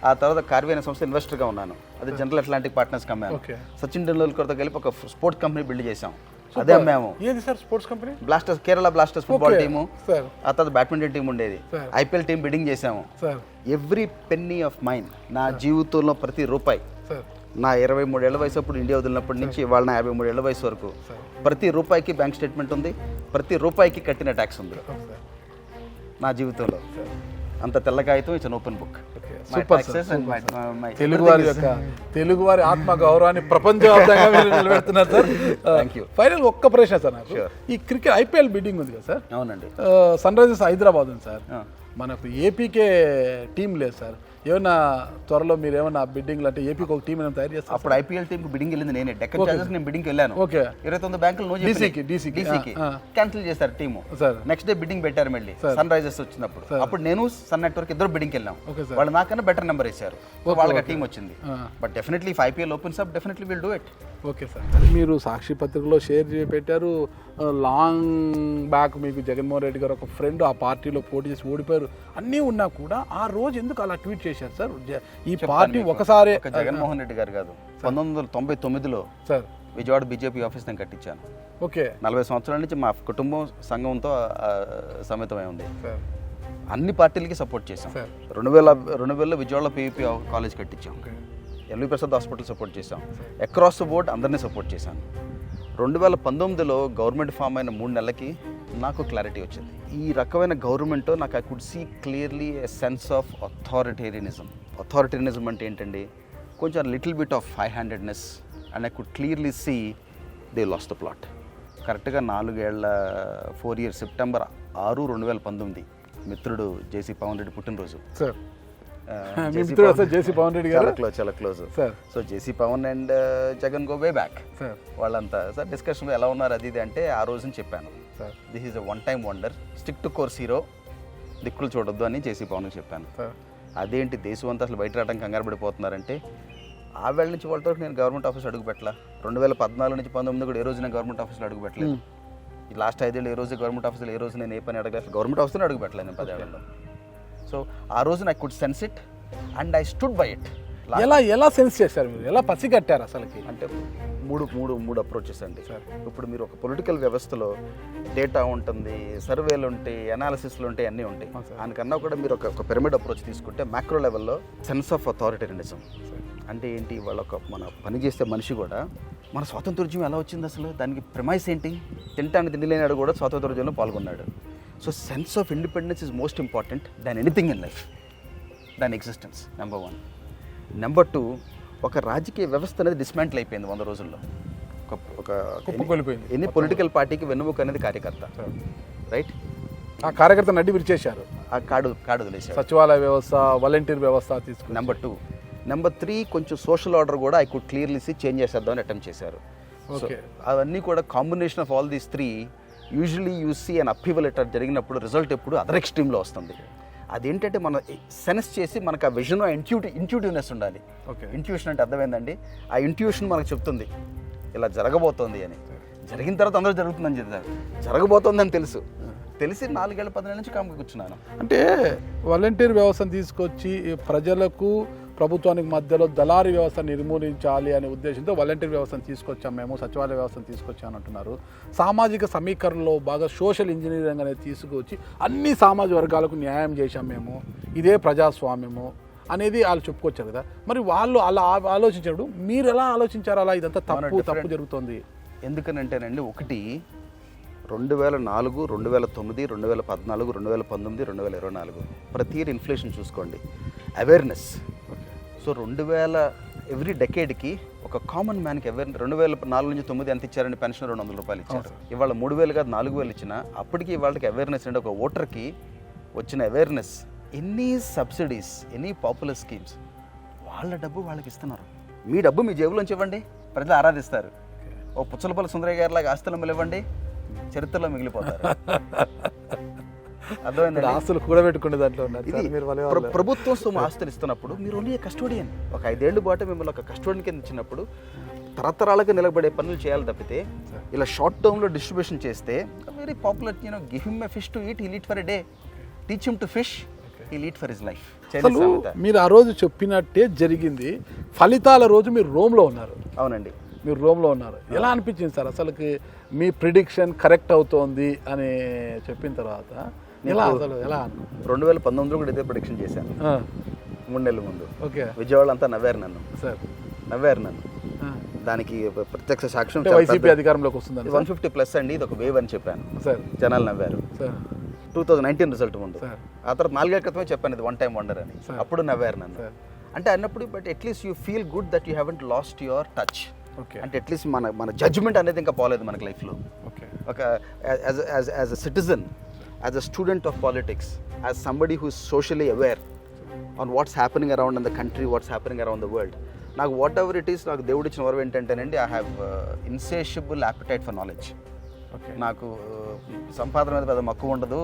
ఆ తర్వాత కార్వీ అనే సంస్థ ఇన్వెస్టర్గా ఉన్నాను. అది జనరల్ అట్లాంటిక్ పార్ట్నర్స్ అమ్మాను. సచిన్ టెండూల్కర్తో కలిపి ఒక స్పోర్ట్స్ కంపెనీ బిల్డ్ చేసాం. అదే అమ్మాము. ఏది sir sports company? Blasters, Kerala blasters football team. ఆ తర్వాత బ్యాడ్మింటన్ టీం ఉండేది. IPL టీం బిడ్డింగ్ చేసాము. ఎవ్రీ పెన్నీ ఆఫ్ మైన్, నా జీవితంలో ప్రతి రూపాయి, నా 23 ఏళ్ల వయసు అప్పుడు ఇండియా వదిలినప్పటి నుంచి ఇవాళ నా 53 ఏళ్ల వయసు వరకు ప్రతి రూపాయికి బ్యాంక్ స్టేట్మెంట్ ఉంది, ప్రతి రూపాయికి కట్టిన ట్యాక్స్ ఉంది నా జీవితంలో. అంత తెల్ల కాగితం, ఇట్స్ అన్ ఓపెన్ బుక్. తెలుగువారి ఆత్మ గౌరవాన్ని ప్రపంచవ్యాప్తంగా మీరు నిలబెడుతున్నారు సార్. ఫైనల్ ఒక్క ప్రశ్న సార్ నాకు. ఈ క్రికెట్ IPL బిడ్డింగ్ ఉంది కదా సార్? అవునండి. సన్ రైజర్స్ హైదరాబాద్ ఉంది సార్. మనకు ఏపీకే టీం లేదు సార్. ఏమన్నా త్వరలో మీరు ఏమన్నా బిడ్డింగ్ అంటే ఏపీకి ఒక టీం ఏమైనా తయారు చేస్తారు? అప్పుడు IPL టీంకి బిడ్డింగ్ వెళ్ళింది నేనే. డెక్కన్ చార్జర్స్ నేను బిడ్డింగ్ వెళ్ళాను. 29 బ్యాంకులు డీసీకి క్యాన్సిల్ చేశారు టీము. నెక్స్ట్ డే బిడ్డింగ్ పెట్టారు మళ్ళీ సన్ రైజర్స్ వచ్చినప్పుడు. అప్పుడు నేను సన్ నెట్వర్క్ ఇద్దరు బిడ్డింగ్ వెళ్ళాం. వాళ్ళు నాకన్నా బెటర్ నెంబర్ వేశారు. వాళ్ళకి టీం వచ్చింది. But definitely if IPL opens up definitely will do it. Okay sir. మీరు సాక్షి పత్రికలో షేర్ పెట్టారు. లాంగ్ బ్యాక్ మీకు జగన్మోహన్ రెడ్డి గారు ఒక ఫ్రెండ్ ఆ పార్టీలో పోటీ చేసి ఓడిపోయారు అన్నీ ఉన్నా కూడా ఆ రోజు ఎందుకు అలా ట్వీట్ చేశారు సార్? ఈ పార్టీ ఒకసారి జగన్మోహన్ రెడ్డి గారు కాదు, 1999లో సార్ విజయవాడ బీజేపీ ఆఫీస్ నేను కట్టించాను. ఓకే. 40 సంవత్సరాల నుంచి మా కుటుంబం సంఘంతో సమితమై ఉంది. అన్ని పార్టీలకి సపోర్ట్ చేశాం. 2000లో విజయవాడలో పీవీపీ కాలేజ్ కట్టించాం. ఎల్వి ప్రసాద్ హాస్పిటల్ సపోర్ట్ చేశాం. అక్రాస్ ద బోర్డ్ అందరినీ సపోర్ట్ చేశాను. 2019లో గవర్నమెంట్ ఫామ్ అయిన 3 నెలలకి నాకు క్లారిటీ వచ్చింది. ఈ రకమైన గవర్నమెంట్ నాకు I could see clearly a sense of authoritarianism. Authoritarianism అంటే ఏంటండి, కొంచెం little bit of high handedness, and I could clearly see they lost the plot. కరెక్ట్గా 4 years సెప్టెంబర్ 6, 2019 మిత్రుడు జేసీ పవన్ రెడ్డి పుట్టినరోజు. సార్ జేసీ పవన్ రెడ్డి గారు చాలా close. So JC Pavan and Jagan go way back. వాళ్ళంతా sir డిస్కషన్లో ఎలా ఉన్నారు అది ఇది అంటే ఆ రోజుని చెప్పాను, this is a one time wonder, stick to course hero, దిక్కులు చూడొద్దు అని జేసీ పవన్కి చెప్పాను. అదేంటి దేశం అంతా అసలు బయట రావడానికి కంగారు పడిపోతున్నారంటే, ఆ వేళ నుంచి వాళ్ళతో నేను గవర్నమెంట్ ఆఫీస్ అడుగు పెట్టలా. 2014 నుంచి 2019 కూడా ఏ రోజు నేను గవర్నమెంట్ ఆఫీస్లో అడుగు పెట్టలేదు. ఈ లాస్ట్ 5 ఏళ్ళు ఏ రోజు గవర్నమెంట్ ఆఫీస్లో ఏ రోజు నేను ఏ పని అడగలేదు. గవర్నమెంట్ ఆఫీస్లో అడుగు పెట్టలేదు నేను 10 ఏళ్లలో. సో ఆ రోజున I could sense it and I stood by it. ఎలా సెన్స్ చేశారు మీరు, ఎలా పసిగట్టారు అసలుకి? అంటే మూడు అప్రోచెస్ అండి. ఇప్పుడు మీరు ఒక పొలిటికల్ వ్యవస్థలో డేటా ఉంటుంది, సర్వేలు ఉంటాయి, అనాలిసిస్లు ఉంటాయి, అన్నీ ఉంటాయి. దానికన్నా కూడా మీరు ఒక పిరమిడ్ అప్రోచ్ తీసుకుంటే మ్యాక్రో లెవెల్లో సెన్స్ ఆఫ్ అథారిటేరియనిజం అంటే ఏంటి, వాళ్ళ మన పని చేసే మనిషి కూడా మన స్వాతంత్రోద్యమం ఎలా వచ్చింది, అసలు దానికి ప్రిమైస్ ఏంటి, తినటానికి తిండి లేనాడు కూడా స్వాతంత్రోద్యమంలో పాల్గొన్నాడు. So sense of independence is most important than anything in life, దాని ఎగ్జిస్టెన్స్. నెంబర్ 1. నెంబర్ 2, ఒక రాజకీయ వ్యవస్థ అనేది డిస్మాంటిల్ అయిపోయింది 100 రోజుల్లో. ఎన్ని పొలిటికల్ పార్టీకి వెన్నుముక అనేది కార్యకర్త, రైట్? ఆ కార్యకర్త నడ్డి విరిచేశారు, ఆ కాడు వదిలేశారు. సచివాలయ వ్యవస్థ, వాలంటీర్ వ్యవస్థ తీసుకుని. నెంబర్ 2. నెంబర్ 3, కొంచెం సోషల్ ఆర్డర్ కూడా I could clearly see change చేసేద్దామని అటెంప్ట్ చేశారు. అవన్నీ కూడా combination of all these 3 usually you see and upheaval ఎటర్ జరిగినప్పుడు రిజల్ట్ ఎప్పుడు అదర్ ఎక్స్ట్రీమ్లో వస్తుంది. అదేంటంటే మనం సెన్స్ చేసి మనకు ఆ విజన్, ఇంట్యూటివ్నెస్ ఉండాలి. ఇంట్యూషన్ అంటే అర్థమైందండి, ఆ ఇంట్యూషన్ మనకు చెప్తుంది ఇలా జరగబోతోంది అని. జరిగిన తర్వాత అందరూ జరుగుతుందని చెప్తారు, జరగబోతోందని తెలిసి 4 ఏళ్ళ 10 నెలల నుంచి కామ్గా కూర్చున్నాను. అంటే వాలంటీర్ వ్యవస్థను తీసుకొచ్చి ప్రజలకు ప్రభుత్వానికి మధ్యలో దళారీ వ్యవస్థ నిర్మూలించాలి అనే ఉద్దేశంతో వాలంటీర్ వ్యవస్థను తీసుకొచ్చాం మేము, సచివాలయ వ్యవస్థను తీసుకొచ్చామని అంటున్నారు. సామాజిక సమీకరణలో బాగా సోషల్ ఇంజనీరింగ్ అనేది తీసుకొచ్చి అన్ని సామాజిక వర్గాలకు న్యాయం చేశాం మేము, ఇదే ప్రజాస్వామ్యము అనేది వాళ్ళు చెప్పుకొచ్చారు కదా. మరి వాళ్ళు అలా ఆలోచించినప్పుడు మీరు ఎలా ఆలోచించారు, అలా ఇదంతా తప్పు జరుగుతుంది ఎందుకనంటేనండి, 1 2004, 2009, 2014, 2019, 2024 ప్రతి ఇయర్ ఇన్ఫ్లేషన్ చూసుకోండి, అవేర్నెస్. సో 2000 ఎవ్రీ డెకేడ్కి ఒక కామన్ మ్యాన్కి 2004 నుంచి 9 ఎంత ఇచ్చారని పెన్షన్ 200 రూపాయలు ఇచ్చారు. ఇవాళ 3000 కాదు 4000 ఇచ్చినా అప్పటికి ఇవాళకి అవేర్నెస్ అంటే ఒక ఓటర్కి వచ్చిన అవేర్నెస్, ఎన్ని సబ్సిడీస్, ఎన్ని పాపులర్ స్కీమ్స్, వాళ్ళ డబ్బు వాళ్ళకి ఇస్తున్నారు. మీ డబ్బు మీ జేబులోంచి ఇవ్వండి, ప్రజలు ఆరాధిస్తారు. ఓ పుచ్చలపల్లి సుందరయ్య గారిలాగా ఆస్తులు ఇవ్వండి, చరిత్రలో మిగిలిపోతారు. అర్థమైంది, ఆస్తులు కూడా పెట్టుకునే దాంట్లో ప్రభుత్వం సొమ్ము ఆస్తులు ఇస్తున్నప్పుడు మీరు ఓన్లీ కస్టోడియన్. ఒక 5 ఏళ్ళు పాటు మిమ్మల్ని ఒక కస్టోడియన్ కింద ఇచ్చినప్పుడు తరతరాలకు నిలబడే పనులు చేయాలి తప్పితే ఇలా షార్ట్ టర్మ్లో డిస్ట్రిబ్యూషన్ చేస్తే very popular, give him a fish to eat, he'll eat for a day, teach him to fish, he'll eat for his life. మీరు ఆ రోజు చెప్పినట్టే జరిగింది. ఫలితాల రోజు మీరు రోమ్లో ఉన్నారు. అవునండి, మీరు రోమ్లో ఉన్నారు. ఎలా అనిపించింది సార్ అసలుకి మీ ప్రిడిక్షన్ కరెక్ట్ అవుతోంది అని చెప్పిన తర్వాత? ఎలా 2019 కూడా ఇదే ప్రిడిక్షన్ చేశాను 3 నెలల ముందు. ఓకే, విజయవాడ అంతా నవ్వారు నన్ను. దానికి ప్రత్యక్ష సాక్ష్యం వైసీపీ అధికారంలోకి వస్తుంది 150+ అండి, ఇది ఒక వేవ్ అని చెప్పాను. జనాలు నవ్వారు. 2019 రిజల్ట్ ముందు. ఆ తర్వాత 4 ఏళ్ల క్రితమే చెప్పాను ఇది 1 టైమ్ వండర్ అని, అప్పుడు నవ్వారు నన్ను. అంటే అన్నప్పుడు but at least you feel good that you haven't lost your touch. అంటే అట్లీస్ట్ మన జడ్జ్మెంట్ అనేది ఇంకా పోలేదు మనకి లైఫ్లో. ఒక as a citizen, as a student of politics, as somebody who is socially aware on what's happening around in the country, what's happening around the world, నాకు whatever it is, నాకు దేవుడు ఇచ్చిన వరం ఏంటంటేనండి, I have insatiable appetite for knowledge. నాకు సంపాదన మీద పెద్ద మక్కువ ఉండదు,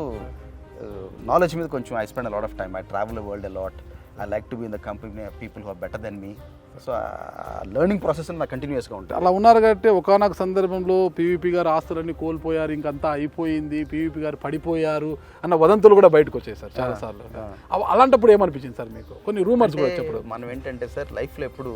నాలెడ్జ్ మీద కొంచెం I spend a lot of time, I travel the world a lot, I like to be in the company of people who are better than me. So learning process నాకు కంటిన్యూస్గా ఉంటుంది. అలా ఉన్నారు కాబట్టి ఒకనొక సందర్భంలో పీవీపీ గారు ఆస్తులన్నీ కోల్పోయారు, ఇంకంతా అయిపోయింది, పీవీపీ గారు పడిపోయారు అన్న వదంతులు కూడా బయటకు వచ్చేసారు చాలాసార్లు. అలాంటప్పుడు ఏమనిపించింది సార్ మీకు? కొన్ని రూమర్స్ కూడా వచ్చేప్పుడు మనం ఏంటంటే సార్, లైఫ్లో ఎప్పుడు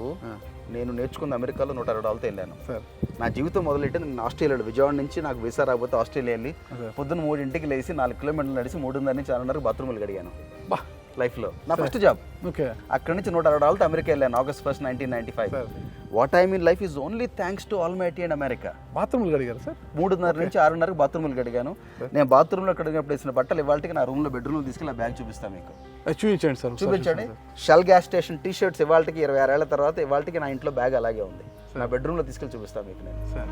నేను నేర్చుకున్న అమెరికాలో $160 వెళ్ళాను సార్. నా జీవితం మొదలెట్టి నేను ఆస్ట్రేలియాలో విజయవాడ నుంచి నాకు వీసా రాకపోతే ఆస్ట్రేలియా వెళ్ళి పొద్దున్న 3 లేచి 4 కిలోమీటర్లు నడిచి 3:30 నుంచి 6:30 బాత్రూమ్లు కడిగాను బా లైఫ్లో. నా ఫస్ట్ జాబ్. ఓకే. అక్కడి నుంచి $160 అమెరికా వెళ్ళాను August 1st, 1995. What I mean life is only thanks to almighty and America. బాత్రూమ్లు కడిగారు సార్? 3:30 నుంచి 6:30 బాత్రూమ్లు కడిగాను. నేను బాత్రూంలో కడిగినప్పుడు వేసిన బట్టలు ఇవాళకి నా రూమ్లో బెడ్రూమ్లో తీసుకెళ్ళి ఆ బ్యాగ్ చూపిస్తాను మీకు. చూపించండి సార్. చూపించండి. షెల్ గ్యాస్ స్టేషన్ టీ-షర్ట్స్ ఇవాళకి 26 ఏళ్ల తర్వాత ఇవాళకి నా ఇంట్లో బ్యాగ్ అలాగే ఉంది. నా బెడ్రూమ్లో తీసుకెళ్ళి చూపిస్తాను మీకు నేను. Sir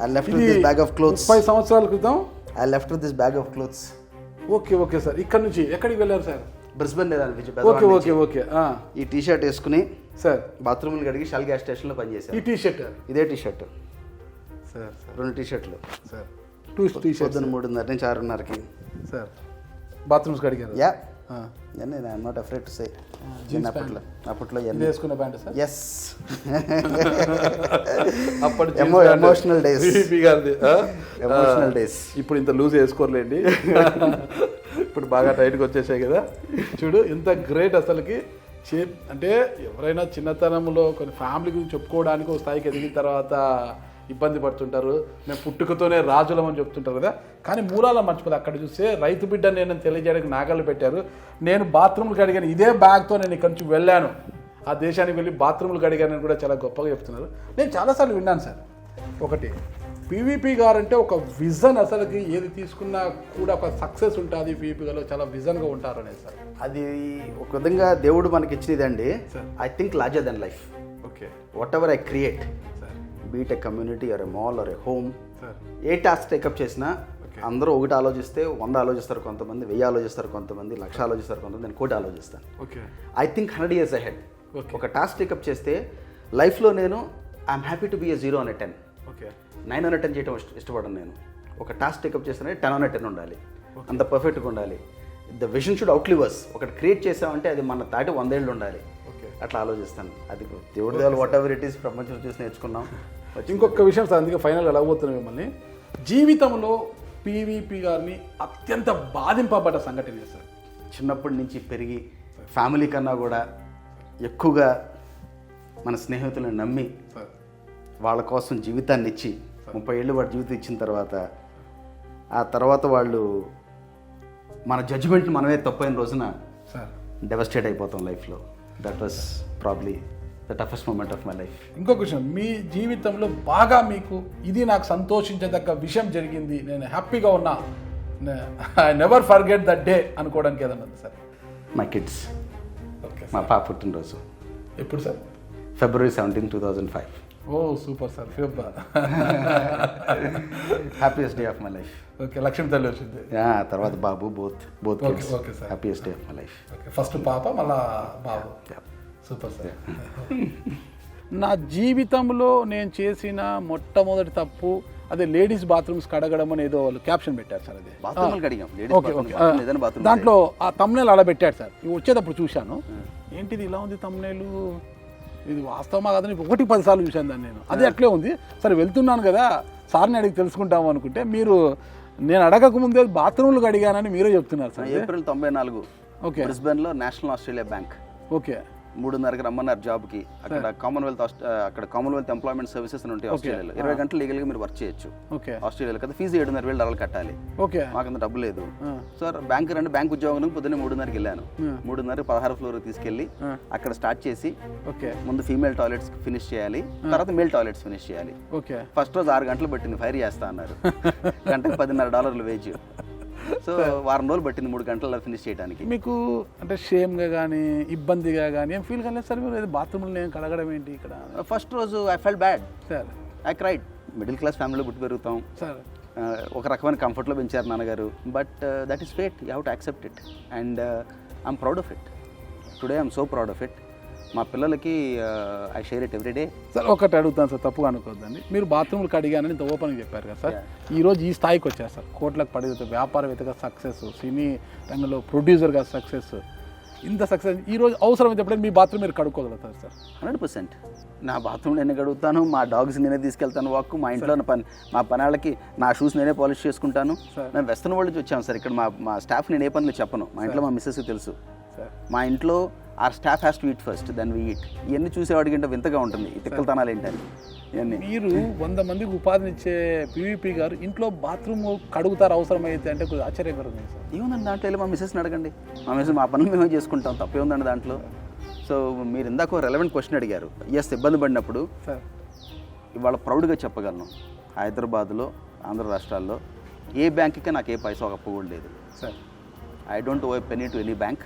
I left with this bag of clothes. 30 సంవత్సరాల క్రితం I left with this bag of clothes. Okay sir. ఇక్కడ నుంచి ఎక్కడికి వెళ్ళారు సార్? బ్రిస్బెన్ వెళ్ళాను. ఓకే. ఈ టీ-షర్ట్ వేసుకుని సార్ బాత్రూమ్లు కడిగి షెల్ గ్యాస్ స్టేషన్లో పనిచేశాను. ఈ టీ-షర్ట్? ఇదే టీ-షర్ట్ సార్. 2 టీ-షర్ట్లు సార్. 2 టీ-షర్ట్స్ పొద్దున్న 3:30 నుంచి 6:30కి సార్ బాత్రూమ్స్ కడిగారు? యా. నేను I'm not afraid to say. అప్పట్లో వేసుకున్న ప్యాంట్ సార్? ఎస్. అప్పటి ఎమోషనల్ డేస్. Emotional days. ఇప్పుడు ఇంత లూజ్ వేసుకోర్లేండి. ఇప్పుడు బాగా టైట్గా వచ్చేసాయి కదా. చూడు ఎంత గ్రేట్ అసలుకి. అంటే ఎవరైనా చిన్నతనంలో కొన్ని ఫ్యామిలీ గురించి చెప్పుకోవడానికి ఒక స్థాయికి ఎదిగిన తర్వాత ఇబ్బంది పడుతుంటారు. మేము పుట్టుకతోనే రాజులం అని చెప్తుంటారు కదా. కానీ మూలాల మర్చిపోతే అక్కడ చూస్తే రైతు బిడ్డ నేను తెలియజేయడానికి నాగళ్ళు పెట్టారు. నేను బాత్రూమ్లు కడిగాను ఇదే బ్యాగ్తో. నేను ఇక్కడి నుంచి వెళ్ళాను ఆ దేశానికి వెళ్ళి బాత్రూమ్లు కడిగానని కూడా చాలా గొప్పగా చెప్తున్నారు. నేను చాలాసార్లు విన్నాను సార్. ఒకటి పీవీపీ గారు అంటే ఒక విజన్, అసలుకి ఏది తీసుకున్నా కూడా ఒక సక్సెస్ ఉంటుంది. పీవీపీ గారు చాలా విజన్గా ఉంటారు అనేది సార్. అది ఒక విధంగా దేవుడు మనకి ఇచ్చినదండి. I think larger than life. Okay. Whatever I create, be it a community or a mall or a home, a task take up చేసినా అందరూ ఒకటి ఆలోచిస్తే 100 ఆలోచిస్తారు, కొంతమంది 1000 ఆలోచిస్తారు, కొంతమంది 1,00,000 ఆలోచిస్తారు, కొంతమంది నేను 1,00,00,000 ఆలోచిస్తాను. I think 100 years ahead. ఒక టాస్క్ టేకప్ చేస్తే లైఫ్లో నేను I'm happy to be a 0 on a 10. 9 on a 10 చేయడం ఇష్టపడను నేను. ఒక టాస్క్ టేకప్ చేస్తే 10 on a 10 ఉండాలి. అంత పర్ఫెక్ట్గా ఉండాలి. ద విజన్ షుడ్ అవుట్లివ్ అస్. ఒకటి క్రియేట్ చేసామంటే అది మన దాటి 100 ఏళ్ళు ఉండాలి. అట్లా ఆలోచిస్తాను. అది దేవుడి దేవాలి వాట్ ఎవర్ ఇట్ ఈస్ ప్రపంచం చూసి నేర్చుకున్నాం. ఇంకొక విషయం సార్, అందుకే ఫైనల్ అడగబోతున్నాం మిమ్మల్ని. జీవితంలో పీవీపీ గారిని అత్యంత బాధింపబడ్డ సంఘటన సార్? చిన్నప్పటి నుంచి పెరిగి ఫ్యామిలీ కన్నా కూడా ఎక్కువగా మన స్నేహితులను నమ్మి వాళ్ళ కోసం జీవితాన్ని ఇచ్చి 30 ఏళ్ళు వాడి జీవితం ఇచ్చిన తర్వాత ఆ తర్వాత వాళ్ళు మన జడ్జిమెంట్ని మనమే తప్పైన రోజున డెవస్టేట్ అయిపోతాం లైఫ్లో. That was probably the toughest moment of my life. ఇంకొక విషయం, మీ జీవితంలో బాగా మీకు ఇది నాకు సంతోషించదగ్గ విషయం జరిగింది, నేను హ్యాపీగా ఉన్నా, I never forget that day అనుకోవడానికి ఏదన్నా ఉంది సార్? My kids. ఓకే. మా పాప పుట్టినరోజు. ఎప్పుడు sir? February 17, 2005. Oh super sir. Happiest day of my life. Okay. Lakshmi తల్లి వచ్చింది. తర్వాత బాబు, both kids. Okay sir. Happiest day of my life. Okay. First పాప, మళ్ళా బాబు. Super sir. నా జీవితంలో నేను చేసిన మొట్టమొదటి తప్పు అదే లేడీస్ బాత్రూమ్స్ కడగడం అనేది వాళ్ళు క్యాప్షన్ పెట్టారు సార్. అది దాంట్లో ఆ తమ్నేల్ అలా పెట్టాడు సార్. ఇవి వచ్చేటప్పుడు చూశాను, ఏంటిది ఇలా ఉంది తమ్నేలు, ఇది వాస్తవమా కాదని 1-10 సార్లు చూశాను దాన్ని నేను. అది అట్లే ఉంది. సరే వెళ్తున్నాను కదా సార్ని అడిగి తెలుసుకుంటాము అనుకుంటే మీరు నేను అడగకముందే బాత్రూమ్లు అడిగానని మీరే చెప్తున్నారు సార్. ఏప్రిల్ 94. ఓకే. బ్రిస్బెన్లో నేషనల్ ఆస్ట్రేలియా బ్యాంక్. ఓకే. 3:30కి రమ్మన్నారు జాబ్కి. అక్కడ కామన్వెల్త్ ఎంప్లాయ్మెంట్ సర్వీసెస్ అని ఉంటాయి ఆస్ట్రేలియాలో. 20 గంటలు లీగల్గా మీరు వర్క్ చేయొచ్చు ఆస్ట్రేలియాలో కదా. ఫీజు $7,500 కట్టాలి. మాకు అంత డబ్బు లేదు. సో బ్యాంక్ రండి, బ్యాంక్ ఉద్యోగం పొద్దున్నే 3:30కి వెళ్ళాను. 3:30 16వ ఫ్లోర్ తీసుకెళ్ళి అక్కడ స్టార్ట్ చేసి ముందు ఫీమేల్ టాయిలెట్స్ ఫినిష్ చేయాలి, తర్వాత మేల్ టాయిలెట్స్ ఫినిష్ చేయాలి. ఫస్ట్ రోజు 6 గంటలు పట్టింది, ఫైర్ చేస్తా అన్నారు. గంటకి $10,500 వేజ్. సో వారం రోజులు పట్టింది 3 గంటల్లో ఫినిష్ చేయడానికి. మీకు అంటే షేమ్గా కానీ ఇబ్బందిగా కానీ ఏం ఫీల్ కాలేదు సార్ మీరు బాత్రూమ్లో నేను కడగడం ఏంటి ఇక్కడ? ఫస్ట్ రోజు I felt bad sir. I cried. Middle class ఫ్యామిలీలో పుట్టి పెరుగుతాం సార్. ఒక రకమైన కంఫర్ట్లో పెంచారు నాన్నగారు. But that is fate. You have to accept it and I'm proud of it. Today I'm so proud of it. మా పిల్లలకి I share it every day. Sir ఒకటి అడుగుతాను సార్, తప్పుగా అనుకోవద్దండి. మీరు బాత్రూమ్లు కడిగానని ఇంత ఓపెన్గా చెప్పారు కదా సార్. ఈరోజు ఈ స్థాయికి వచ్చారు సార్, కోట్లకు పడి వ్యాపారవేత్తగా సక్సెస్, సినీ రంగంలో ప్రొడ్యూసర్గా సక్సెస్. ఇంత సక్సెస్ ఈ రోజు అవసరమైతే ఎప్పుడైనా మీ బాత్రూమ్ మీరు కడుక్కోగలుగుతారు సార్? 100%. నా బాత్రూమ్ నేనే గడుగుతాను, మా డాగ్స్ నేనే తీసుకెళ్తాను వాక్, మా ఇంట్లో మా పనాళ్ళకి నా షూస్ నేనే పాలిష్ చేసుకుంటాను. మేము వెస్టర్న్ వరల్డ్ నుంచి వచ్చాము సార్. ఇక్కడ మా స్టాఫ్ నేను ఏ పనులు చెప్పను. మా ఇంట్లో మా మిస్సెస్కి తెలుసు. మా ఇంట్లో our staff has to eat first then we eat. ఇవన్నీ చూసేవాడికి అంటే వింతగా ఉంటుంది ఈ తిక్కలతనాలు ఏంటని. ఇవన్నీ మీరు 100 మందికి ఉపాధినిచ్చే పీవీపీ గారు ఇంట్లో బాత్రూమ్ కడుగుతారు అవసరమైతే అంటే కొద్దిగా ఆశ్చర్యకరంగా సార్. ఏముందండి దాంట్లో వెళ్ళి మా మిస్సెస్ని అడగండి. మా మిస్సెస్ మా పనులు మేమే చేసుకుంటాం, తప్పే ఉందండి దాంట్లో. సో మీరు ఇందాక రెలవెంట్ క్వశ్చన్ అడిగారు. ఎస్, ఇబ్బంది పడినప్పుడు ఇవాళ ప్రౌడ్గా చెప్పగలను, హైదరాబాద్లో ఆంధ్ర రాష్ట్రాల్లో ఏ బ్యాంక్కి నాకు ఏ పైసా అప్పు కూడా లేదు sir. I don't owe penny to any bank.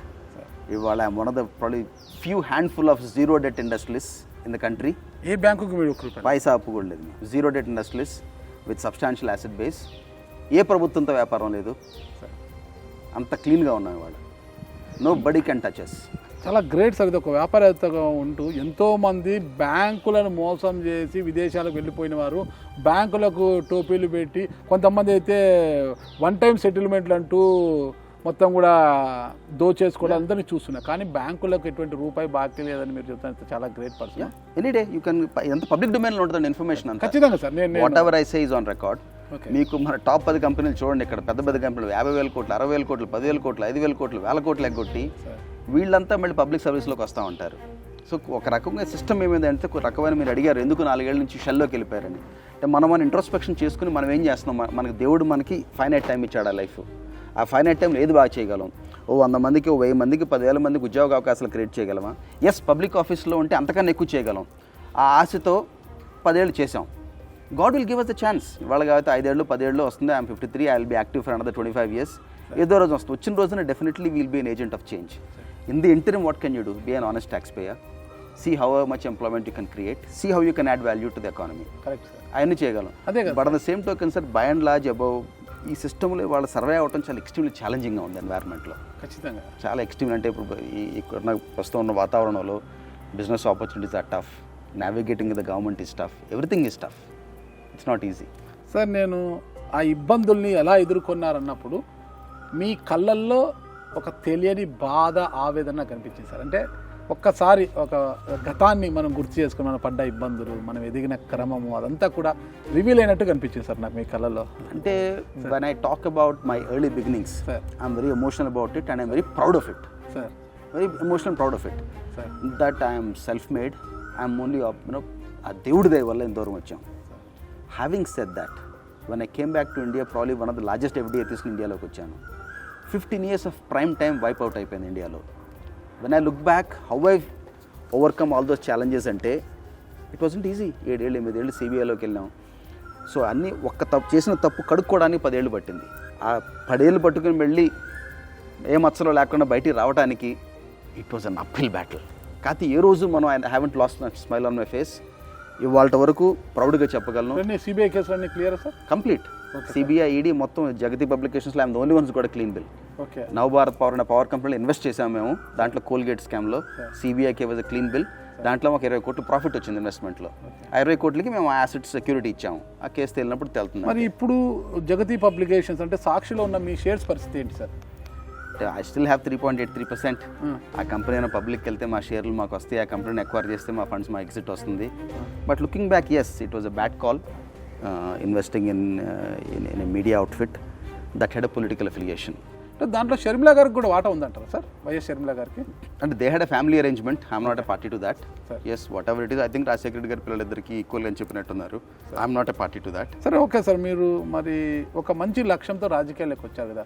ఇవాళ I'm one of the probably few handful of zero debt industries in the country. ఏ బ్యాంకుకి మీరు పైసా అప్పు కూడా లేదు. Zero debt industries with substantial asset base. ఏ ప్రభుత్వంతో వ్యాపారం లేదు. అంత క్లీన్గా ఉన్నాం ఇవాళ. Nobody can touch us. చాలా గ్రేట్ సార్. ఇది ఒక వ్యాపారవేత్తగా ఉంటూ ఎంతోమంది బ్యాంకులను మోసం చేసి విదేశాలకు వెళ్ళిపోయిన వారు బ్యాంకులకు టోపీలు పెట్టి, కొంతమంది అయితే వన్ టైం సెటిల్మెంట్లు అంటూ మొత్తం కూడా దోచేసుకోవడం అందరినీ చూస్తున్నా. కానీ బ్యాంకులకు ఎటువంటి రూపాయి బాకీ లేదని మీరు చెప్తాను. చాలా great person. Any day you can, ఎంత పబ్లిక్ డొమైన్లో ఉంటుందండి ఇన్ఫర్మేషన్ అంతా. ఖచ్చితంగా సార్. నేను what ever I say is on record. మీకు మన టాప్ 10 కంపెనీలు చూడండి. ఇక్కడ పెద్ద పెద్ద కంపెనీలు 50,000 కోట్లు, 60,000 కోట్లు, 10,000 కోట్లు, 5,000 కోట్లు, 1,000 కోట్లు ఎగ్గొట్టి వీళ్ళంతా మళ్ళీ పబ్లిక్ సర్వీస్లోకి వస్తూ ఉంటారు. సో ఒక రకంగా సిస్టమ్ ఏమైందంటే, ఒక రకమైన మీరు అడిగారు ఎందుకు 4 ఏళ్ళ నుంచి షెల్లోకి వెళ్ళిపోయారని. అంటే మనం ఇంట్రోస్పెక్షన్ చేసుకుని మనం ఏం చేస్తున్నాం, మనకి దేవుడు మనకి ఫైనైట్ టైం ఇచ్చాడు ఆ లైఫ్. ఆ ఫైనైట్ టైంలో ఏది బాగా చేయగలం? 100 మందికి, 1000 మందికి, 10,000 మందికి ఉద్యోగ అవకాశాలు క్రియేట్ చేయగలమా? ఎస్, పబ్లిక్ ఆఫీస్లో ఉంటే అంతకన్నా ఎక్కువ చేయగలం. ఆ ఆశతో 10 ఏళ్ళు చేసాం. God will give us the chance. ఇవాళ కాబట్టి 5 ఏళ్ళు 10 ఏళ్ళు వస్తుంది. I'm 53. I will be active for another 25 years. ఏదో రోజు వస్తుంది. వచ్చిన రోజున definitely will be an agent of change. In the interim what can you do? Be an honest taxpayer. See how much employment you can create. See how you can add value to the economy. Correct sir. అవన్నీ చేయగలం. But at the same token sir, by and large above ఈ సిస్టంలో వాళ్ళ survey అవ్వటం చాలా extremely ఛాలెంజింగ్గా ఉంది ఎన్వైర్న్మెంట్లో. ఖచ్చితంగా చాలా ఎక్స్ట్రీమ్. అంటే ఇప్పుడు ఇక్కడ ప్రస్తుతం ఉన్న వాతావరణంలో business opportunities are tough. Navigating the government is tough. Everything is tough. It's not easy. Sir, నేను ఆ ఇబ్బందుల్ని ఎలా ఎదుర్కొన్నారన్నప్పుడు మీ కళ్ళల్లో ఒక తెలియని బాధ, ఆవేదన కనిపించింది సార్. అంటే ఒక్కసారి ఒక గతాన్ని మనం గుర్తు చేసుకుని మనం పడ్డ ఇబ్బందులు, మనం ఎదిగిన క్రమము అదంతా కూడా రివీల్ అయినట్టు కనిపించింది సార్ నాకు మీ కళ్ళల్లో. అంటే when I talk about my early beginnings, sir, I'm very emotional about it and I'm very proud of it. Sir. Very emotional and proud of it. Sir. That I am self-made. I'm only, ఆ దేవుడి దయ వల్ల ఇంత దూరం వచ్చాం. Having said that, when I came back to India, probably one of the largest FDI తీసుకుని ఇండియాలోకి వచ్చాను. 15 years of prime time wipe out అయిపోయింది ఇండియాలో. When I look back, how I've overcome all those challenges అంటే it wasn't easy. 7 ఏళ్ళు 8 ఏళ్ళు CBIలోకి వెళ్ళాం. So అన్నీ చేసిన తప్పు కడుక్కోవడానికి 10 ఏళ్ళు పట్టింది. ఆ 10 ఏళ్ళు పట్టుకుని వెళ్ళి ఏ మచ్చలో లేకుండా బయటికి రావడానికి it was an uphill battle. కాకపోతే ఏ రోజు మనం I haven't lost my smile on my face. ఇవాళ వరకు ప్రౌడ్గా చెప్పగలను. సిబిఐ కేసులన్నీ clear sir? Complete. CBI, ED మొత్తం జగతి పబ్లికేషన్స్లో ఐఎమ్ ద ఓన్లీ వన్స్ కూడా clean bill. Okay. Navabharat power అనే పవర్ కంపెనీలో ఇన్వెస్ట్ చేసాము మేము. దాంట్లో కోల్గేట్ స్కామ్లో సిబిఐకి వాజ్ అ క్లీన్ బిల్. దాంట్లో మాకు 20 కోట్లు ప్రాఫిట్ వచ్చింది ఇన్వెస్ట్మెంట్లో. ఆ 20 కోట్లకి మేము యాసెట్ సెక్యూరిటీ ఇచ్చాము. ఆ కేసు తేలినప్పుడు తెలుతుంది. మరి ఇప్పుడు జగతి పబ్లికేషన్స్ అంటే సాక్షిలో ఉన్న మీ షేర్స్ పరిస్థితి ఏంటి సార్? I still have 3.83%. ఆ కంపెనీ అయినా పబ్లిక్కి వెళ్తే మా షేర్లు మాకు వస్తాయి. ఆ కంపెనీని ఎక్వైర్ చేస్తే మా ఫండ్స్ మా ఎగ్జిట్ వస్తుంది. But looking back, yes, it was a bad call investing in media outfit that had a political affiliation. దాంట్లో షర్మిలా గారికి కూడా వాటా ఉందంటారా సార్? వైఎస్ షర్మిలా గారికి అంటే they had a family arrangement. I'm not a party to that. Yes, whatever it is, I think Rajasekhara Reddy గారి పిల్లలిద్దరికి equal అని చెప్పినట్టున్నారు. I'm not a party to that. సరే, ఓకే సార్. మీరు మరి ఒక మంచి లక్ష్యంతో రాజకీయాల్లోకి వచ్చారు కదా,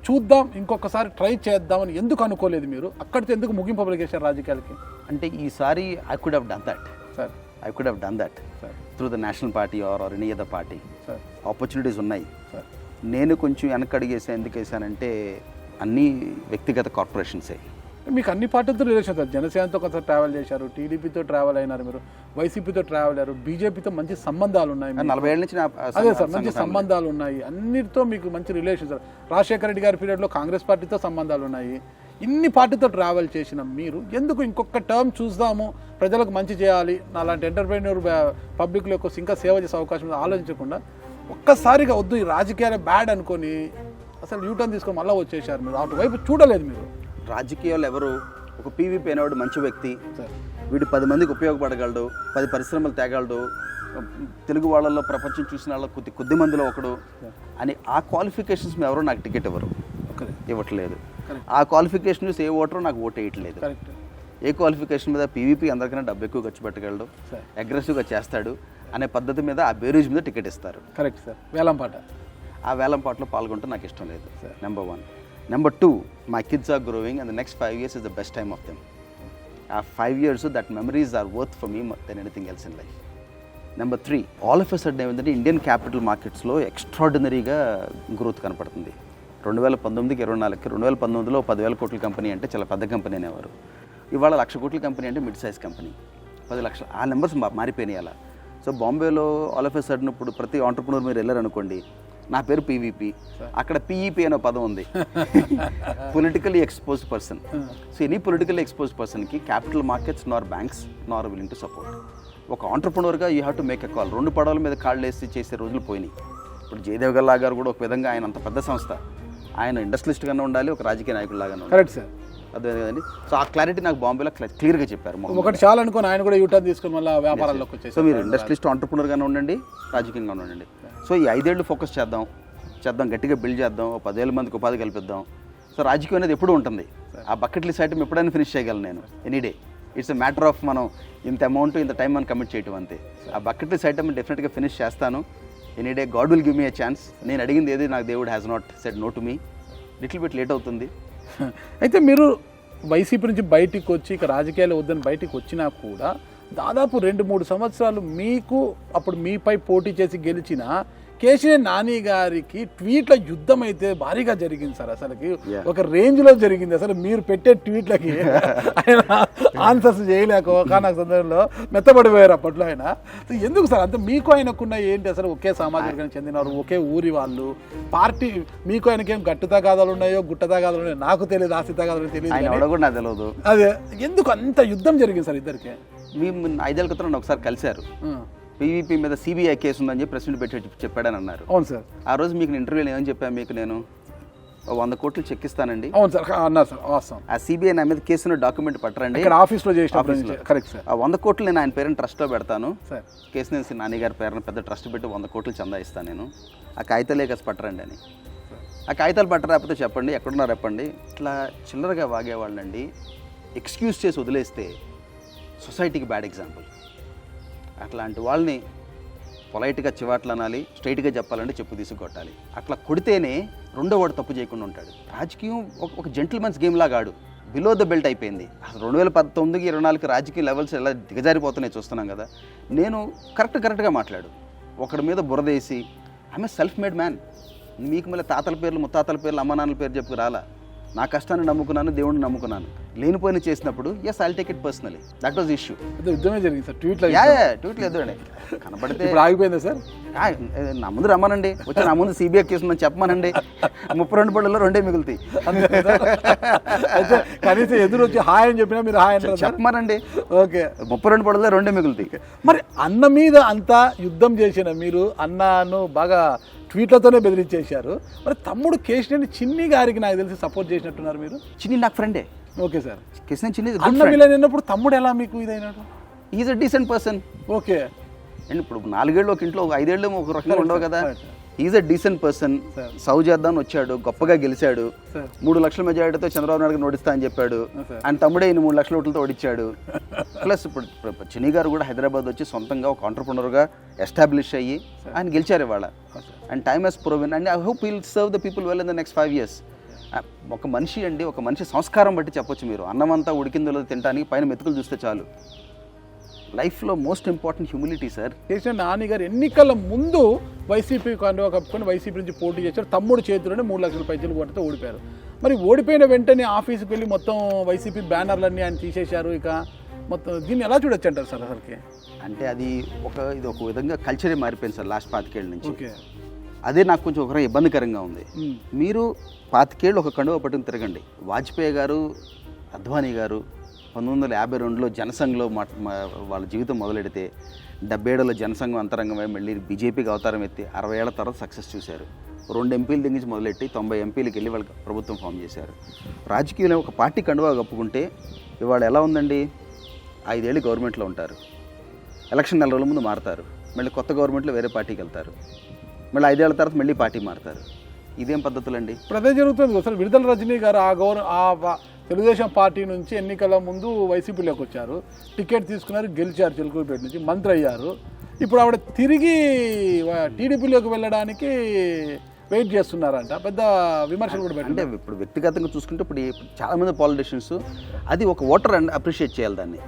చూద్దాం ఇంకొకసారి ట్రై చేద్దామని ఎందుకు అనుకోలేదు మీరు? అక్కడితో ఎందుకు ముగింపు పబ్లికేషన్ రాజకీయాలకి? అంటే ఈసారి I could have done that sir. I could have done that through the national party or any other party. Sir, opportunities ఉన్నాయి సార్. నేను కొంచెం వెనకడిగేసా. ఎందుకు వేసానంటే అన్నీ వ్యక్తిగత కార్పొరేషన్సే. మీకు అన్ని పార్టీలతో రిలేషన్ సార్. జనసేనతో కొంచెం ట్రావెల్ చేశారు, టీడీపీతో ట్రావెల్ అయినారు, మీరు వైసీపీతో ట్రావెల్ అయ్యారు, బీజేపీతో మంచి సంబంధాలు ఉన్నాయి. 40 ఏళ్ళ నుంచి అదే సార్, మంచి సంబంధాలు ఉన్నాయి. అన్నిటితో మీకు మంచి రిలేషన్ సార్. రాజశేఖర రెడ్డి గారి పీరియడ్లో కాంగ్రెస్ పార్టీతో సంబంధాలు ఉన్నాయి. ఇన్ని పార్టీతో ట్రావెల్ చేసిన మీరు ఎందుకు ఇంకొక టర్మ్ చూద్దాము, ప్రజలకు మంచి చేయాలి, నాలాంటి ఎంటర్ప్రెన్యూర్ పబ్లిక్లో ఇంకా సేవ చేసే అవకాశం ఆలోచించకుండా ఒక్కసారిగా వద్దు ఈ రాజకీయాలు బ్యాడ్ అనుకొని అసలు యూటర్న్ తీసుకొని మళ్ళీ వచ్చేసారు? మీరు అటువైపు చూడలేదు. మీరు రాజకీయాలు ఎవరు ఒక పీవీపీ అనేవాడు మంచి వ్యక్తి, సార్ వీడు 10 మందికి ఉపయోగపడగలడు, 10 పరిశ్రమలు తేగలడు, తెలుగు వాళ్ళలో ప్రపంచం చూసిన వాళ్ళ కొద్ది మందిలో ఒకడు అని ఆ క్వాలిఫికేషన్స్ ఎవరో నాకు టికెట్ ఇవ్వట్లేదు. ఆ క్వాలిఫికేషన్ చూసి ఏ ఓటరో నాకు ఓటు వేయట్లేదు. కరెక్ట్. ఏ క్వాలిఫికేషన్ మీద పీవీపీ అందరికన్నా డబ్బు ఎక్కువ ఖర్చు పెట్టగలడు, సార్ అగ్రెసివ్గా చేస్తాడు అనే పద్ధతి మీద ఆ బేరీజ్ మీద టికెట్ ఇస్తారు. Correct sir. వేలంపాట. ఆ వేలంపాటలో పాల్గొంటే నాకు ఇష్టం లేదు. Number 1. Number 2, my kids are growing and the next 5 years is the best time of them. ఆ 5 years that memories are worth for me then anything else in life. Number 3, all of a sudden ఏమిటంటే Indian capital మార్కెట్స్లో ఎక్స్ట్రాడినరీగా growth కనపడుతుంది. 2019కి 24కి 2019లో 10,000 కోట్ల company అంటే చాలా పెద్ద company అనేవారు. ఇవాళ 1,00,000 కోట్ల కంపెనీ అంటే మిడ్ సైజ్ కంపెనీ. 10 లక్షలు ఆ నెంబర్స్ మారిపోయినాయి అలా. సో బాంబేలో ఆల్ ఆఫ్ ఎ సడన్ ఇప్పుడు ప్రతి ఆంటర్ప్రినర్ మీరు వెళ్ళారనుకోండి, నా పేరు పీవీపీ, అక్కడ పీఈపీ అనే పదం ఉంది, politically exposed person. So any politically exposed పర్సన్కి capital markets nor banks nor willing to support. ఒక ఆంటర్ప్రినర్గా you have to make a call. 2 పడవల మీద కాళ్ళు వేసి చేసే రోజులు పోయినాయి. ఇప్పుడు జయదేవ్ గల్లా గారు కూడా ఒక విధంగా ఆయన అంత పెద్ద సంస్థ, ఆయన ఇండస్ట్రియలిస్ట్గానే ఉండాలి, ఒక రాజకీయ నాయకుల్లాగానే ఉండాలి. Correct sir. అదే కదండి. సో ఆ క్లారిటీ నాకు బాంబేలో క్లియర్గా చెప్పారు. ఒకటి చాలా అనుకోని ఆయన కూడా యూటర్న్ తీసుకొని మళ్ళీ వ్యాపారాల్లోకి వచ్చేసి. సో మీరు ఇండస్ట్రియలిస్ట్ ఆంటర్ప్రినర్గానే ఉండండి, రాజకీయంగా ఉండండి. సో ఈ 5 ఏళ్ళు ఫోకస్ చేద్దాం, గట్టిగా బిల్డ్ చేద్దాం, 10,000 మందికి ఉపాధి కల్పిద్దాం. సో రాజకీయం అనేది ఎప్పుడూ ఉంటుంది. ఆ బకెట్ లిస్ట్ ఐటమ్ ఎప్పుడైనా ఫినిష్ చేయగలను నేను, any day. It's a matter of మనం ఇంత అమౌంట్ ఇంత టైం మనం కమిట్ చేయటం అంతే. ఆ బకెట్ లిస్ట్ ఐటమ్ డెఫినెట్గా ఫినిష్ చేస్తాను, any day. God will give me a chance. నేను అడిగింది ఏది నాకు దేవుడు has not said no to me. Little bit late అవుతుంది. అయితే మీరు వైసీపీ నుంచి బయటికి వచ్చి ఇక రాజకీయాలు వద్దని బయటికి వచ్చినా కూడా దాదాపు 2-3 సంవత్సరాలు మీకు అప్పుడు మీపై పోటీ చేసి గెలిచిన కేశినేని నాని గారికి ట్వీట్ల యుద్ధం అయితే భారీగా జరిగింది సార్. అసలుకి ఒక రేంజ్లో జరిగింది. అసలు మీరు పెట్టే ట్వీట్లకి ఆయన ఆన్సర్స్ చేయలేక ఒకనొక సందర్భంలో మెత్తబడిపోయారు అప్పట్లో ఆయన. ఎందుకు సార్ అంత మీకు ఆయనకున్న ఏంటి? అసలు ఒకే సామాజిక వర్గానికి చెందినవారు, ఒకే ఊరి వాళ్ళు, పార్టీ మీకు ఆయనకేం గట్టు తగాదాలు ఉన్నాయో గుట్ట తగాదాలు ఉన్నాయో నాకు తెలియదు, ఆస్తి తగాదాలు తెలియదు. అదే ఎందుకు అంత యుద్ధం జరిగింది సార్ ఇద్దరికి? మేము 5 ఏళ్ల క్రితం ఒకసారి కలిశారు. పీవీపీ మీద సిబిఐ కేసు ఉందని చెప్పి ప్రెసిడెంట్ పెట్టి చెప్పాడని అన్నారు. అవును సార్. ఆ రోజు మీకు ఇంటర్వ్యూలో ఏమని చెప్పాను, మీకు నేను 100 కోట్లు చెక్ ఇస్తానండి. అవును సార్ అన్నారు సార్. వాస్తవం. ఆ సిబిఐ నా మీద కేసును డాక్యుమెంట్ పట్టరండి, ఆఫీస్లో చేసిన. Correct sir. ఆ 100 కోట్లు నేను ఆయన పేరుని ట్రస్ట్లో పెడతాను. సార్ కేశినేని నాని గారి పేరున పెద్ద ట్రస్ట్ పెట్టి 100 కోట్లు చందా ఇస్తాను నేను. ఆ కాగితాలే కాసి పట్టరండి అని. ఆ కాగితాలు పట్టరాకపోతే చెప్పండి, ఎక్కడున్నారు చెప్పండి. ఇట్లా చిల్లరగా వాగేవాళ్ళండి ఎక్స్క్యూజ్ చేసి వదిలేస్తే సొసైటీకి బ్యాడ్ ఎగ్జాంపుల్. అట్లాంటి వాళ్ళని పొలైట్గా చివాట్లు అనాలి, స్ట్రైట్గా చెప్పాలంటే చెప్పు తీసుకొట్టాలి. అట్లా కొడితేనే రెండో వాడు తప్పు చేయకుండా ఉంటాడు. రాజకీయం ఒక జెంటిల్మెన్స్ గేమ్ లాగా ఆడు. బిలో ద బెల్ట్ అయిపోయింది. అసలు 2019కి 24కి రాజకీయ లెవెల్స్ ఎలా దిగజారిపోతున్నాయి చూస్తున్నాం కదా. నేను కరెక్ట్గా మాట్లాడు. ఒకడి మీద బురదేసి ఆమె సెల్ఫ్ మేడ్ మ్యాన్. మీకు మళ్ళీ తాతల పేర్లు ముత్తాతల పేర్లు అమ్మ నాన్నల పేరు చెప్పి రాలా. నా కష్టాన్ని నమ్ముకున్నాను, దేవుడిని నమ్ముకున్నాను. లేనిపోయిన చేసినప్పుడు yes I'll take it personally. That was issue. యుద్ధమే జరిగింది సార్. ట్వీట్లు ఎదురండి కనపడితే ఆగిపోయిందా సార్? నా ముందు రమ్మనండి, వచ్చి నా ముందు సిబిఐ కేసు ఉందని చెప్పమనండి. 32 పళ్ళలో 2 మిగులుతాయి. కనీసం ఎదురు వచ్చి హాయ్ అని చెప్పినా మీరు హాయ్ అని చెప్పమనండి. ఓకే, 32 పళ్ళలో 2 మిగులుతాయి. మరి అన్న మీద అంతా యుద్ధం చేసిన మీరు అన్నను బాగా ట్వీట్లతోనే బెదిరించేశారు. మరి తమ్ముడు కేశినేని చిన్ని గారికి నాకు తెలిసి సపోర్ట్ చేసినట్టున్నారు మీరు. చిన్ని నాకు ఫ్రెండే. Okay sir. కేశినేని చిన్ని అన్న విలన్ అన్నప్పుడు తమ్ముడు ఎలా మీకు ఇదైనాడు? Is a decent person. Okay and ఇప్పుడు 4 ఏళ్ళు ఒక ఇంట్లో 5 ఏళ్ళు ఒక రకంగా ఉండవు కదా. Is a decent person. సౌ చేద్దామని వచ్చాడు, గొప్పగా గెలిచాడు. 3 లక్షల మెజారిటీతో చంద్రబాబు నాయుడు నోడిస్తా అని చెప్పాడు. ఆయన తమ్ముడే 3 లక్షల ఓట్లతో ఓడిచ్చాడు. ప్లస్ ఇప్పుడు చిన్ని గారు కూడా హైదరాబాద్ వచ్చి సొంతంగా ఒక ఆంటర్ప్రినర్గా ఎస్టాబ్లిష్ అయ్యి ఆయన గెలిచారు ఇవాళ. And time has proven and I hope will serve the people well in the next 5 years. ఒక మనిషి అండి, ఒక మనిషి సంస్కారం బట్టి చెప్పొచ్చు మీరు. అన్నమంతా ఉడికిందో తినడానికి పైన మెతుకులు చూస్తే చాలు. లైఫ్లో most important humility sir. Kesineni Nani గారు ఎన్నికల ముందు వైసీపీ కండువా కప్పుకొని వైసీపీ నుంచి పోటీ చేశారు. తమ్ముడు చేతిలోనే 3 లక్షల పైసలు కొట్టితే ఓడిపోయారు. మరి ఓడిపోయిన వెంటనే ఆఫీస్కి వెళ్ళి మొత్తం వైసీపీ బ్యానర్లన్నీ ఆయన తీసేశారు. ఇక మొత్తం దీన్ని ఎలా చూడొచ్చు అంటారు సార్ అసలుకి? అంటే అది ఇది ఒక విధంగా కల్చరే మారిపోయింది సార్ లాస్ట్ 25 ఏళ్ళ నుంచి. ఓకే, అదే నాకు కొంచెం ఒక ఇబ్బందికరంగా ఉంది. మీరు 25 ఏళ్ళు ఒక కండువా పట్టుకుని తిరగండి. వాజ్పేయి గారు, అద్వానీ గారు 1952లో జనసంఘ్లో వాళ్ళ జీవితం మొదలెడితే 77లో జనసంఘం అంతరంగమై మళ్ళీ బీజేపీకి అవతారం ఎత్తి 60 ఏళ్ల తర్వాత సక్సెస్ చూశారు. 2 ఎంపీలు దిగించి మొదలెట్టి 90 ఎంపీలకు వెళ్ళి వాళ్ళకి ప్రభుత్వం ఫామ్ చేశారు. రాజకీయంలో ఒక పార్టీ కండువా కప్పుకుంటే ఇవాళ ఎలా ఉందండి, 5 ఏళ్ళు గవర్నమెంట్లో ఉంటారు, ఎలక్షన్ 4 రోజుల ముందు మారుతారు, మళ్ళీ కొత్త గవర్నమెంట్లో వేరే పార్టీకి వెళ్తారు, మళ్ళీ 5 ఏళ్ల తర్వాత మళ్ళీ పార్టీ మారుతారు. ఇదేం పద్ధతులండి? ఇప్పుడు అదే జరుగుతుంది కదా సార్. విడుదల రజనీ గారు తెలుగుదేశం పార్టీ నుంచి ఎన్నికల ముందు వైసీపీలోకి వచ్చారు, టికెట్ తీసుకున్నారు, గెలిచారు, చిలుకూరుపేట నుంచి మంత్రి అయ్యారు. ఇప్పుడు ఆవిడ తిరిగి టీడీపీలోకి వెళ్ళడానికి వెయిట్ చేస్తున్నారంట, పెద్ద విమర్శలు కూడా అంటే ఇప్పుడు వ్యక్తిగతంగా చూసుకుంటే ఇప్పుడు చాలామంది పాలిటిషియన్స్ అది ఒక ఓటర్ అండ్ అప్రిషియేట్ చేయాలి, దాన్ని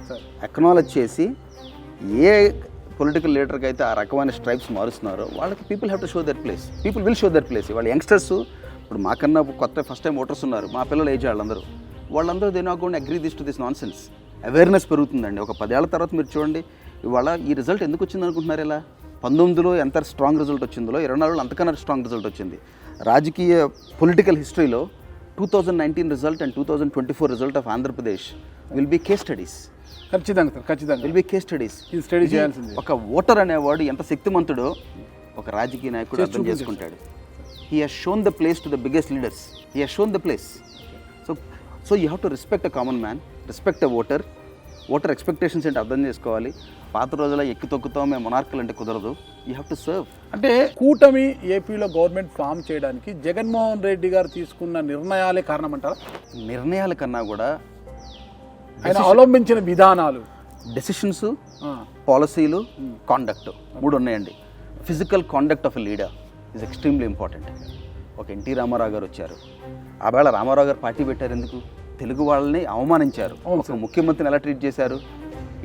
అక్నాలెడ్జ్ చేసి ఏ పొలిటికల్ లీడర్కి అయితే ఆ రకమైన స్ట్రైప్స్ మారుస్తున్నారో వాళ్ళకి people have to show their place, people will show their place. వాళ్ళ యంగ్స్టర్స్ ఇప్పుడు మాకన్నా కొత్త ఫస్ట్ టైం ఓటర్స్ ఉన్నారు, మా పిల్లలు ఏజ్ వాళ్ళందరూ they not going agree this to this nonsense. Awareness పెరుగుతుందండి. ఒక 10 ఏళ్ల తర్వాత మీరు చూడండి ఇవాళ ఈ రిజల్ట్ ఎందుకు వచ్చింది అనుకుంటున్నారు? ఇలా 19లో ఎంత స్ట్రాంగ్ రిజల్ట్ వచ్చిందో 24లో అంతకన్నా స్ట్రాంగ్ రిజల్ట్ వచ్చింది. రాజకీయ పొలిటికల్ హిస్టరీలో 2019 result and 2024 result of Andhra Pradesh will be case studies. ఖచ్చితంగా will be case studies. Study చేయాల్సింది. ఒక ఓటర్ అనేవాడు ఎంత శక్తిమంతుడో ఒక రాజకీయ నాయకుడు అర్థం చేసుకుంటాడు. He has shown the place to the biggest leaders, he has shown the place. So you have to respect a common man, respect a voter expectations ఏంటి అర్థం చేసుకోవాలి. పాత రోజుల్లో ఎక్కి తొక్కుతాం మేము మొనార్కల్ అంటే కుదరదు, యూ హ్యావ్ టు సర్వ్. అంటే కూటమి ఏపీలో గవర్నమెంట్ ఫామ్ చేయడానికి జగన్మోహన్ రెడ్డి గారు తీసుకున్న నిర్ణయాలే కారణం అంటారా? నిర్ణయాల కన్నా కూడా ఆయన అవలంబించిన విధానాలు, డెసిషన్స్, పాలసీలు, కాండక్ట్ 3 ఉన్నాయండి. Physical conduct of a leader is extremely important. ఒక ఎన్టీ రామారావు గారు వచ్చారు, ఆ వేళ రామారావు గారు పార్టీ పెట్టారు ఎందుకు? తెలుగు వాళ్ళని అవమానించారు. ఒక ముఖ్యమంత్రిని ఎలా ట్రీట్ చేశారు?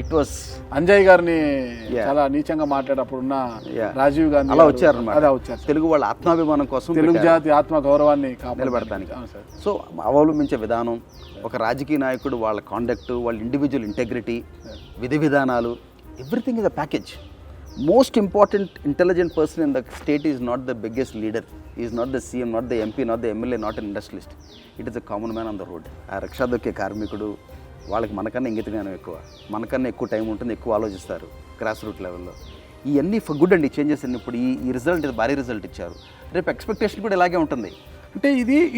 ఇట్ వాస్ అంజయ్ గారిని చాలా నీచంగా మాట్లాడప్పుడున్న రాజీవ్ గాంధీ అలా వచ్చారన్నమాట. అలా వచ్చారు తెలుగు వాళ్ళ ఆత్మాభిమానం కోసం, తెలుగు జాతి ఆత్మ గౌరవాన్ని నిలబెడతానికి. సో అవలంబించే విధానం, ఒక రాజకీయ నాయకుడు వాళ్ళ కాండక్ట్, వాళ్ళ ఇండివిజువల్ ఇంటెగ్రిటీ, విధి విధానాలు, everything is a package. Most important intelligent person in the state is not the biggest leader, is not the CM, not the MP, not the MLA, not an industrialist. It is a common man on the road. ఆ rickshaw దొక్కే కార్మికుడు, వాళ్ళకి మనకన్నా ఇంగితగానం ఎక్కువ, మనకన్నా ఎక్కువ time ఉంటుంది, ఎక్కువ ఆలోచిస్తారు గ్రాస్ రూట్ లెవెల్లో. ఇవన్నీ ఫర్ గుడ్ అండి చేంజెస్ అండి. ఇప్పుడు ఈ రిజల్ట్ భారీ రిజల్ట్ ఇచ్చారు, రేపు ఎక్స్పెక్టేషన్ కూడా ఇలాగే ఉంటుంది. అంటే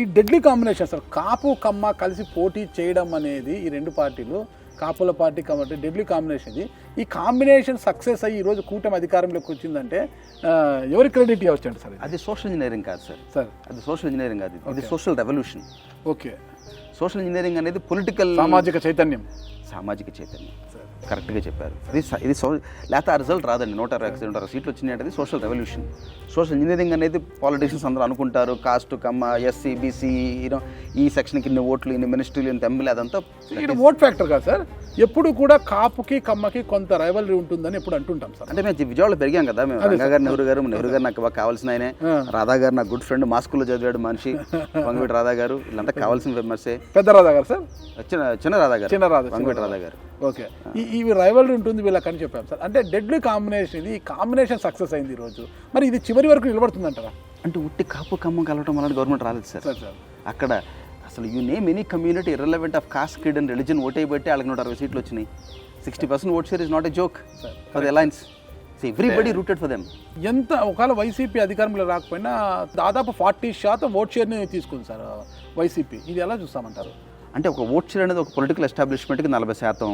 ఈ డెడ్లీ కాంబినేషన్ సార్, కాపు కమ్మ కలిసి పోటీ చేయడం అనేది ఈ 2 పార్టీలు, కాపుల పార్టీ కాబట్టి డెడ్లీ కాంబినేషన్. ఈ కాంబినేషన్ సక్సెస్ అయ్యి ఈరోజు కూటమి అధికారంలోకి వచ్చిందంటే ఎవరి క్రెడిట్ ఇవ్వచ్చు అండి సార్? అది సోషల్ ఇంజనీరింగ్ కాదు సార్, అది సోషల్ ఇంజనీరింగ్ కాదు, ఇది social revolution. Okay, social engineering అనేది పొలిటికల్ సామాజిక చైతన్యం కరెక్ట్గా చెప్పారు. ఇది లేకపోతే ఆ రిజల్ట్ రాదండి. 160 సీట్లు వచ్చినాయి అంటే సోషల్ రెవల్యూషన్. సోషల్ ఇంజనీరింగ్ అనేది పాలిటిషియన్స్ అందరూ అనుకుంటారు, కాస్ట్ కమ్మ, ఎస్సీ బీసీ, ఈ సెక్షన్కి ఇన్ని ఓట్లు, ఇన్ని మినిస్ట్రీలు, ఇంత ఎమ్మెల్యే, అదంతా ఇక్కడ ఓట్ ఫ్యాక్టర్ కాదు సార్. ఎప్పుడు కూడా కాపుకి కమ్మకి కొంత రైవలరీ ఉంటుందని ఎప్పుడు అంటుంటాం సార్. అంటే మేము విజయవాడలో పెరిగాం కదా, మేము రంగా గారు, నెహ్రూ గారు నాకు బాగా కావాల్సిన ఆయనే, రాధా గారు నా గుడ్ ఫ్రెండ్, మా స్కూల్లో చదివాడు మనిషి, వంగవీటి రాధా గారు, వీళ్ళంతా కావాల్సిన ఫేమసే. పెద్ద రాధా గారు సార్, చిన్న రాధా గారు, వంగవీటి రాధా గారు. ఓకే, ఇవి రైవలరీ ఉంటుంది వీళ్ళకని చెప్పాం సార్. అంటే డెడ్లీ కాంబినేషన్, ఇది కాంబినేషన్ సక్సెస్ అయింది ఈరోజు. మరి ఇది చివరి వరకు నిలబడుతుందంటారా? అంటే ఉట్టి కాపు కమ్మ కలవటం వల్ల గవర్నమెంట్ రాలేదు సార్. అక్కడ అసలు you name any community irrelevant of cost, creed and religion ఓటే పెట్టి వాళ్ళకి 160 సీట్లు వచ్చినాయి. 60% vote share is not a joke for the alliance. Everybody rooted for them. ఎంత ఒకవేళ వైసీపీ అధికారంలో రాకపోయినా దాదాపు 40% ఓట్ షేర్ని తీసుకుంది సార్ వైసీపీ. ఇది ఎలా చూస్తామంటారు? అంటే ఒక ఓట్ షేర్ అనేది ఒక పొలిటికల్ ఎస్టాబ్లిష్మెంట్కి 40%,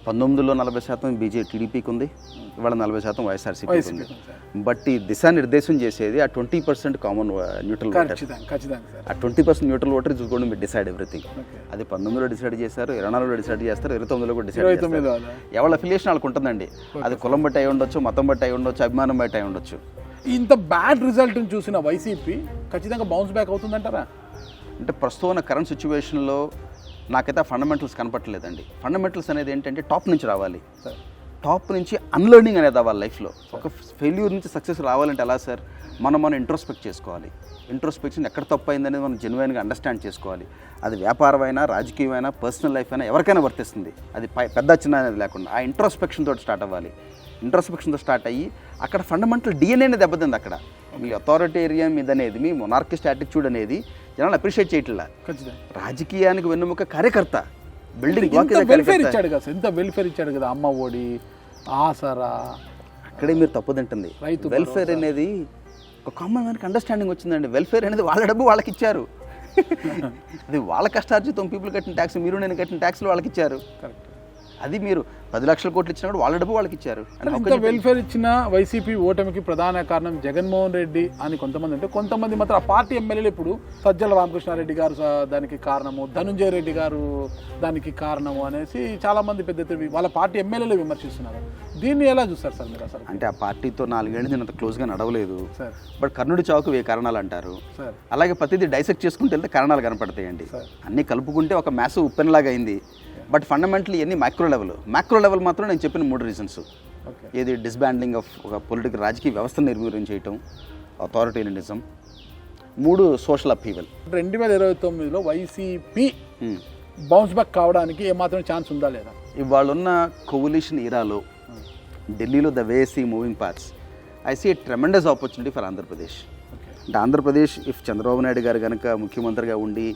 19లో 40% టీడీపీకి ఉంది, ఇవాళ 40% వైఎస్ఆర్సీపీకి ఉంది. బట్ ఈ దిశానిర్దేశం చేసేది ఆ 20% కామన్ న్యూట్రల్ ఓటర్. ఆ 20% neutral voter is going to decide everything. అది 19లో డిసైడ్ చేశారు, 24లో డిసైడ్ చేస్తారు, 29లో కూడా డిసైడ్ చేస్తారు. ఎవరి అఫిలియేషన్ వాళ్ళకి ఉంటుందండి. అది కులం బట్టి అయి ఉండొచ్చు, మతం బట్టి అయి ఉండొచ్చు, అభిమానం బట్టి అయి ఉండొచ్చు. ఇంత బ్యాడ్ రిజల్ట్ని చూసిన వైసీపీ ఖచ్చితంగా బౌన్స్ బ్యాక్ అవుతుందంటారా? అంటే ప్రస్తుతం ఉన్న కరెంట్ సిచ్యువేషన్లో నాకైతే ఫండమెంటల్స్ కనపట్టలేదండి. ఫండమెంటల్స్ అనేది ఏంటంటే టాప్ నుంచి రావాలి, టాప్ నుంచి అన్లర్నింగ్ అనేది అవ్వాలి లైఫ్లో. ఒక ఫెయిల్యూర్ నుంచి సక్సెస్ రావాలంటే ఎలా సార్? మనం ఇంట్రోస్పెక్ట్ చేసుకోవాలి. ఇంట్రోస్పెక్షన్ ఎక్కడ తప్పు అయిందనేది మనం జెన్యున్గా అండర్స్టాండ్ చేసుకోవాలి. అది వ్యాపారమైనా, రాజకీయమైనా, పర్సనల్ లైఫ్ అయినా ఎవరికైనా వర్తిస్తుంది. అది పెద్ద చిన్న అనేది లేకుండా ఆ ఇంట్రోస్పెక్షన్ తోటి స్టార్ట్ అవ్వాలి. ఇంట్రోస్పెక్షన్తో స్టార్ట్ అయ్యి అక్కడ ఫండమెంటల్ డిఎన్ఏ అనేది దెబ్బతింది. అక్కడ మీ అథారిటేరియన్ ఇది అనేది, మీ మొనార్కిస్ట్ యాటిట్యూడ్ అనేది జనాలు అప్రిషియేట్ చేయట్లా. రాజకీయానికి వెన్నుముక కార్యకర్త, బిల్డింగ్ వెల్ఫేర్ ఇచ్చాడు కదా, ఎంత వెల్ఫేర్ ఇచ్చాడు కదా, అమ్మ ఒడి, ఆసరా. అక్కడే మీరు తప్పుదంటుంది. వెల్ఫేర్ అనేది ఒక కామన్ మ్యాన్కి అండర్స్టాండింగ్ వచ్చిందండి. వెల్ఫేర్ అనేది వాళ్ళ డబ్బు వాళ్ళకి ఇచ్చారు. అది వాళ్ళ కష్టార్జితం, పీపుల్ కట్టిన ట్యాక్స్, మీరు నేను కట్టిన ట్యాక్స్లు వాళ్ళకి ఇచ్చారు. కరెక్ట్. అది మీరు 10 లక్షల కోట్లు ఇచ్చినా కూడా వాళ్ళ డబ్బు వాళ్ళకి ఇచ్చారు. ఇంత వెల్ఫేర్ ఇచ్చిన వైసీపీ ఓటమికి ప్రధాన కారణం జగన్మోహన్ రెడ్డి అని కొంతమంది అంటే, కొంతమంది మాత్రం ఆ పార్టీ ఎమ్మెల్యేలు ఇప్పుడు సజ్జల రామకృష్ణారెడ్డి గారు దానికి కారణము, ధనుంజయ రెడ్డి గారు దానికి కారణము అనేసి చాలా మంది పెద్ద ఎత్తున వాళ్ళ పార్టీ ఎమ్మెల్యేలు విమర్శిస్తున్నారు. దీన్ని ఎలా చూస్తారు సార్ మీరు అసలు? అంటే ఆ పార్టీతో 4 ఏళ్ళు నేను అంత క్లోజ్గా నడవలేదు సార్. బట్ కర్ణుడి చావుకు 1000 కారణాలు అంటారు. సార్ అలాగే ప్రతిదీ డైసెక్ట్ చేసుకుంటే వెళ్తే కారణాలు కనపడతాయండి. అన్నీ కలుపుకుంటే ఒక మ్యాసివ్ ఉప్పెనలాగా అయింది. బట్ ఫండమెంటలీ ఇవన్నీ మైక్రో లెవెల్ మాత్రం నేను చెప్పిన 3 రీజన్స్. ఏది డిస్బాండింగ్ ఆఫ్ ఒక పొలిటికల్ రాజకీయ వ్యవస్థను నిర్వీర్యం చేయటం, అథారిటేరియనిజం, 3 సోషల్ అప్హీవల్. 2029లో వైసీపీ బౌన్స్ బ్యాక్ కావడానికి ఏమాత్రం ఛాన్స్ ఉందా లేదా? ఇవాళ ఉన్న కోవలిషన్ ఇరాలో ఢిల్లీలో the way see moving parts, I see a tremendous opportunity for Andhra Pradesh. అంటే ఆంధ్రప్రదేశ్ ఇఫ్ చంద్రబాబు నాయుడు గారు కనుక ముఖ్యమంత్రిగా ఉండి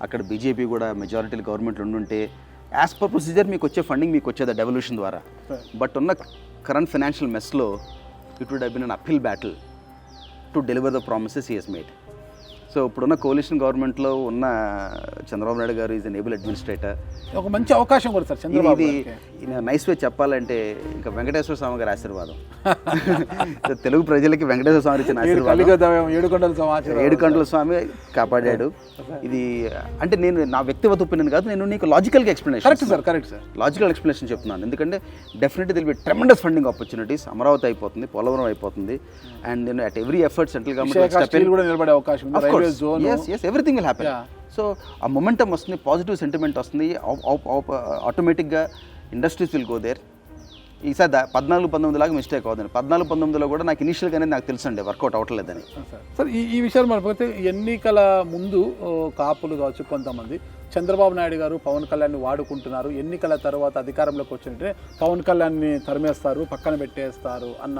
అక్కడ బీజేపీ కూడా మెజారిటీలు గవర్నమెంట్లు ఉండుంటే యాజ్ పర్ ప్రొసీజర్ మీకు వచ్చే ఫండింగ్ మీకు వచ్చేది డెవల్యూషన్ ద్వారా. బట్ ఉన్న కరెంట్ ఫైనాన్షియల్ మెస్లో it would have been an uphill battle to deliver the promises he has made. So ఇప్పుడున్న కోalition గవర్నమెంట్లో ఉన్న చంద్రబాబు నాయుడు గారు ఈజ్ ఎన్ ఏబుల్ అడ్మినిస్ట్రేటర్. ఒక మంచి అవకాశం కూడా సార్ చంద్రబాబు. ఇది నైస్ వే చెప్పాలంటే ఇంకా వెంకటేశ్వర స్వామి గారి ఆశీర్వాదం. తెలుగు ప్రజలకి వెంకటేశ్వర స్వామి ఇచ్చిన ఆశీర్వాదం, 7 గంటల స్వామి కాపాడాడు. ఇది అంటే నేను నా వ్యక్తిగత ఒపీనియన్ కాదు, నేను నీకు లాజికల్గా explanation. Correct sir, logical explanation చెప్తున్నాను. ఎందుకంటే definitely there'll be tremendous funding opportunities. Amaravati అయిపోతుంది, పోలవరం అయిపోతుంది, అండ్ నేను at every effort central government కూడా నిలబడే అవకాశం ఉంది. Yes, everything will happen. So ఆ మొమెంటం వస్తుంది, పాజిటివ్ సెంటిమెంట్ వస్తుంది, ఆటోమేటిక్గా ఇండస్ట్రీస్ విల్ గో దేర్. ఈసారి 14-19 లాగా మిస్టేక్ అవుతుంది. 14-19లో కూడా నాకు ఇనిషియల్గానే నాకు తెలుసండి వర్కౌట్ అవ్వట్లేదని. సార్ ఈ విషయాలు మనకపోతే ఎన్నికల ముందు కాపులు కావచ్చు కొంతమంది చంద్రబాబు నాయుడు గారు పవన్ కళ్యాణ్ని వాడుకుంటున్నారు, ఎన్నికల తర్వాత అధికారంలోకి వచ్చినట్టే పవన్ కళ్యాణ్ని తరిమేస్తారు, పక్కన పెట్టేస్తారు అన్న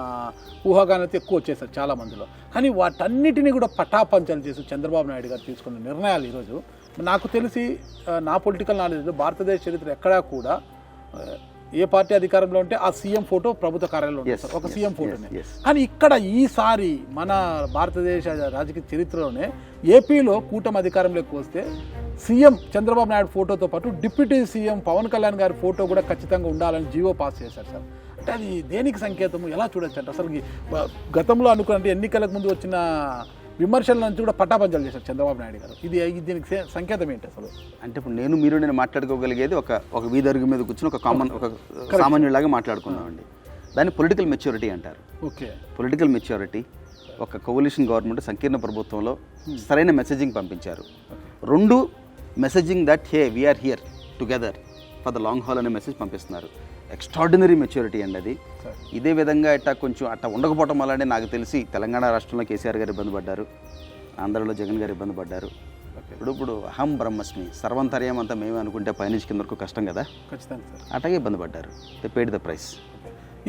ఊహాగానైతే ఎక్కువ వచ్చేసారు చాలా మందిలో. కానీ వాటన్నిటిని కూడా పటాపంచలు చేసి చంద్రబాబు నాయుడు గారు తీసుకున్న నిర్ణయాలు ఈరోజు నాకు తెలిసి నా పొలిటికల్ నాలెడ్జ్లో భారతదేశ చరిత్ర ఎక్కడా కూడా ఏ పార్టీ అధికారంలో ఉంటే ఆ సీఎం ఫోటో ప్రభుత్వ కార్యాలయంలో ఉంటుంది, ఒక సీఎం ఫోటోనే. కానీ ఇక్కడ ఈసారి మన భారతదేశ రాజకీయ చరిత్రలోనే ఏపీలో కూటమి అధికారంలోకి వస్తే సీఎం చంద్రబాబు నాయుడు ఫోటోతో పాటు డిప్యూటీ సీఎం పవన్ కళ్యాణ్ గారి ఫోటో కూడా ఖచ్చితంగా ఉండాలని జీవో పాస్ చేశారు సార్. అంటే అది దేనికి సంకేతము, ఎలా చూడొచ్చు అంటే అసలు గతంలో అనుకున్నట్టు ఎన్నికలకు ముందు వచ్చిన విమర్శల నుంచి కూడా పట్టాపంచలు చేశారు చంద్రబాబు నాయుడు గారు. ఇది దీనికి సంకేతం ఏంటి అసలు? అంటే ఇప్పుడు నేను మాట్లాడుకోగలిగేది ఒక వీధి అరుగు మీద కూర్చొని ఒక సామాన్యులాగా మాట్లాడుకున్నామండి. దాన్ని పొలిటికల్ మెచ్యూరిటీ అంటారు. Okay, political maturity. ఒక కోalition గవర్నమెంట్ సంకీర్ణ ప్రభుత్వంలో సరైన మెసేజింగ్ పంపించారు. 2 messaging that hey we're here together for the long haul అనే మెసేజ్ పంపిస్తున్నారు. ఎక్స్ట్రాడినరీ మెచ్యూరిటీ అండి అది. ఇదే విధంగా అట్లా ఉండకపోవటం వల్లనే నాకు తెలిసి తెలంగాణ రాష్ట్రంలో కేసీఆర్ గారు ఇబ్బంది పడ్డారు, ఆంధ్రలో జగన్ గారు ఇబ్బంది పడ్డారు. ఇప్పుడు అహం బ్రహ్మస్మి, సర్వంతర్యం అంతా మేమే అనుకుంటే పైనుంచి కింద వరకు కష్టం కదా, ఖచ్చితంగా సార్. అట్లాగే ఇబ్బంది పడ్డారు. They paid the price.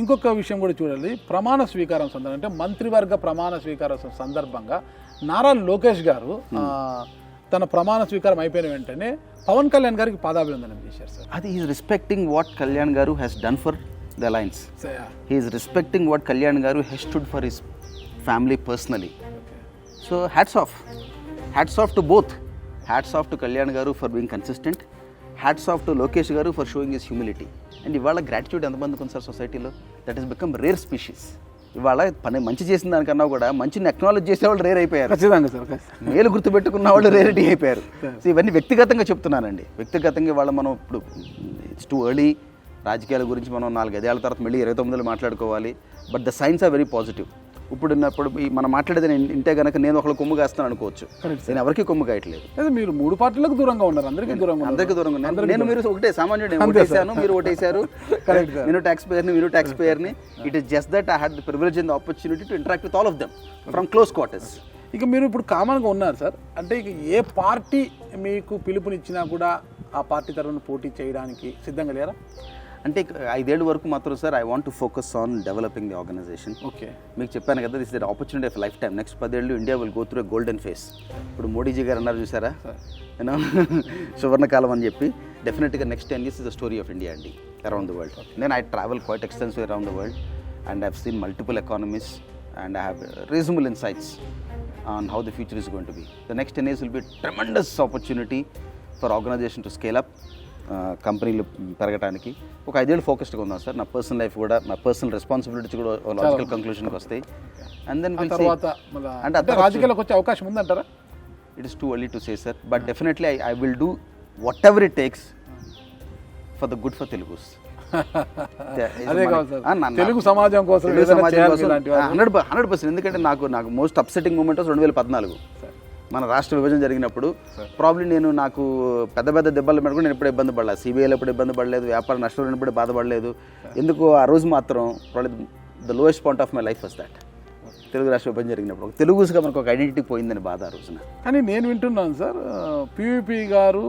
ఇంకొక విషయం కూడా చూడాలి, ప్రమాణ స్వీకారం సందర్భంగా అంటే మంత్రివర్గ ప్రమాణ స్వీకారం సందర్భంగా నారా లోకేష్ గారు తన ప్రమాణ స్వీకారం అయిపోయిన వెంటనే పవన్ కళ్యాణ్ గారికి పాదాభివందనం చేశారు సార్. అది is respecting what Kalyan garu has done for the alliance. He is respecting what Kalyan garu has stood for his family personally. So hats off to both. Hats off to Kalyan garu for being consistent, hats off to Lokesh garu for showing his humility. And ఇవాళ gratitude ఎంతమందికి ఉంది sir సొసైటీలో? That is become rare species. ఇవాళ మంచి చేసిన దానికన్నా కూడా మంచిని అక్నాలెడ్జ్ చేసేవాళ్ళు రేర్ అయిపోయారు. ఖచ్చితంగా సార్. మేలు గుర్తుపెట్టుకున్న వాళ్ళు రేరిటీ అయిపోయారు. సో ఇవన్నీ వ్యక్తిగతంగా చెప్తున్నానండి. వ్యక్తిగతంగా ఇవాళ మనం ఇప్పుడు ఇట్స్ టూ ఎర్లీ, రాజకీయాల గురించి మనం 4-5 ఏళ్ల తర్వాత మళ్ళీ 29లో మాట్లాడుకోవాలి. But the signs are very positive. ఇప్పుడు మనం మాట్లాడేది ఇంటే కనుక నేను ఒకళ్ళు కొమ్ము కాస్తాను అనుకోవచ్చు, నేను ఎవరికి కొమ్ము కాయట్లేదు. మీరు 3 పార్టీలకు దూరంగా ఉన్నారు, అందరికీ దూరంగా ఉన్నారు. నేను మీరు ఒకటే సామాన్యుడు, ఓటేసాను, మీరు ఓటేశారు, నేను ట్యాక్స్ పేయర్ని, మీరు ట్యాక్స్ పేయర్ని. It is just that I had the privilege and the opportunity to interact with all of them from close quarters. ఇక మీరు ఇప్పుడు కామన్గా ఉన్నారు సార్, అంటే ఇక ఏ పార్టీ మీకు పిలుపునిచ్చినా కూడా ఆ పార్టీ తరఫున పోటీ చేయడానికి సిద్ధంగా లేరా? అంటే 5 ఏళ్ళ వరకు మాత్రం sir I want to focus on developing the organisation. Okay, మీకు చెప్పాను కదా, this is the opportunity of lifetime. Next 10 ఏళ్ళు India will go through a golden phase. ఇప్పుడు మోడీజీ గారు అన్నారు చూసారా, యూనో సువర్ణకాలం అని చెప్పి. డెఫినెట్గా next 10 years is the story of India అండి, అరౌండ్ ద వరల్డ్. నేను I travel quite extensive around the world and I have seen multiple economies and I have reasonable insights. on how the future is going to be. The next 10 years will be a tremendous opportunity for organization to scale up, కంపెనీలు పెరగడానికి. ఒక 5 ఏళ్ళు ఫోకస్డ్గా ఉందాం sir. నా personal life కూడా, నా personal responsibilities కూడా లాజికల్ కంక్లూషన్కి వస్తాయి. అండ్ దెన్ తర్వాత అంటే రాజకీయాలకు వచ్చే అవకాశం ఉందంటారా? It is too early to say sir, but definitely I will do what ever it takes for the good for Telugus. అదే కాదు సార్, తెలుగు సమాజం కోసం 100%. ఎందుకంటే నాకు మోస్ట్ అప్సెటింగ్ మూమెంట్ 2014 మన రాష్ట్ర విభజన జరిగినప్పుడు. ప్రాబ్లీ నాకు పెద్ద పెద్ద దెబ్బలు మీద కూడా నేను ఎప్పుడు ఇబ్బంది పడలేదు, సిబిఐలో ఎప్పుడు ఇబ్బంది పడలేదు, వ్యాపార నష్టం ఎప్పుడు బాధపడలేదు. ఎందుకు ఆ రోజు మాత్రం the lowest point of my life was that. Telugu రాష్ట్ర విభజన జరిగినప్పుడు తెలుగుగా మనకు ఒక ఐడెంటిటీ పోయిందని బాధ ఆ రోజున. కానీ నేను వింటున్నాను సార్, పివిపి గారు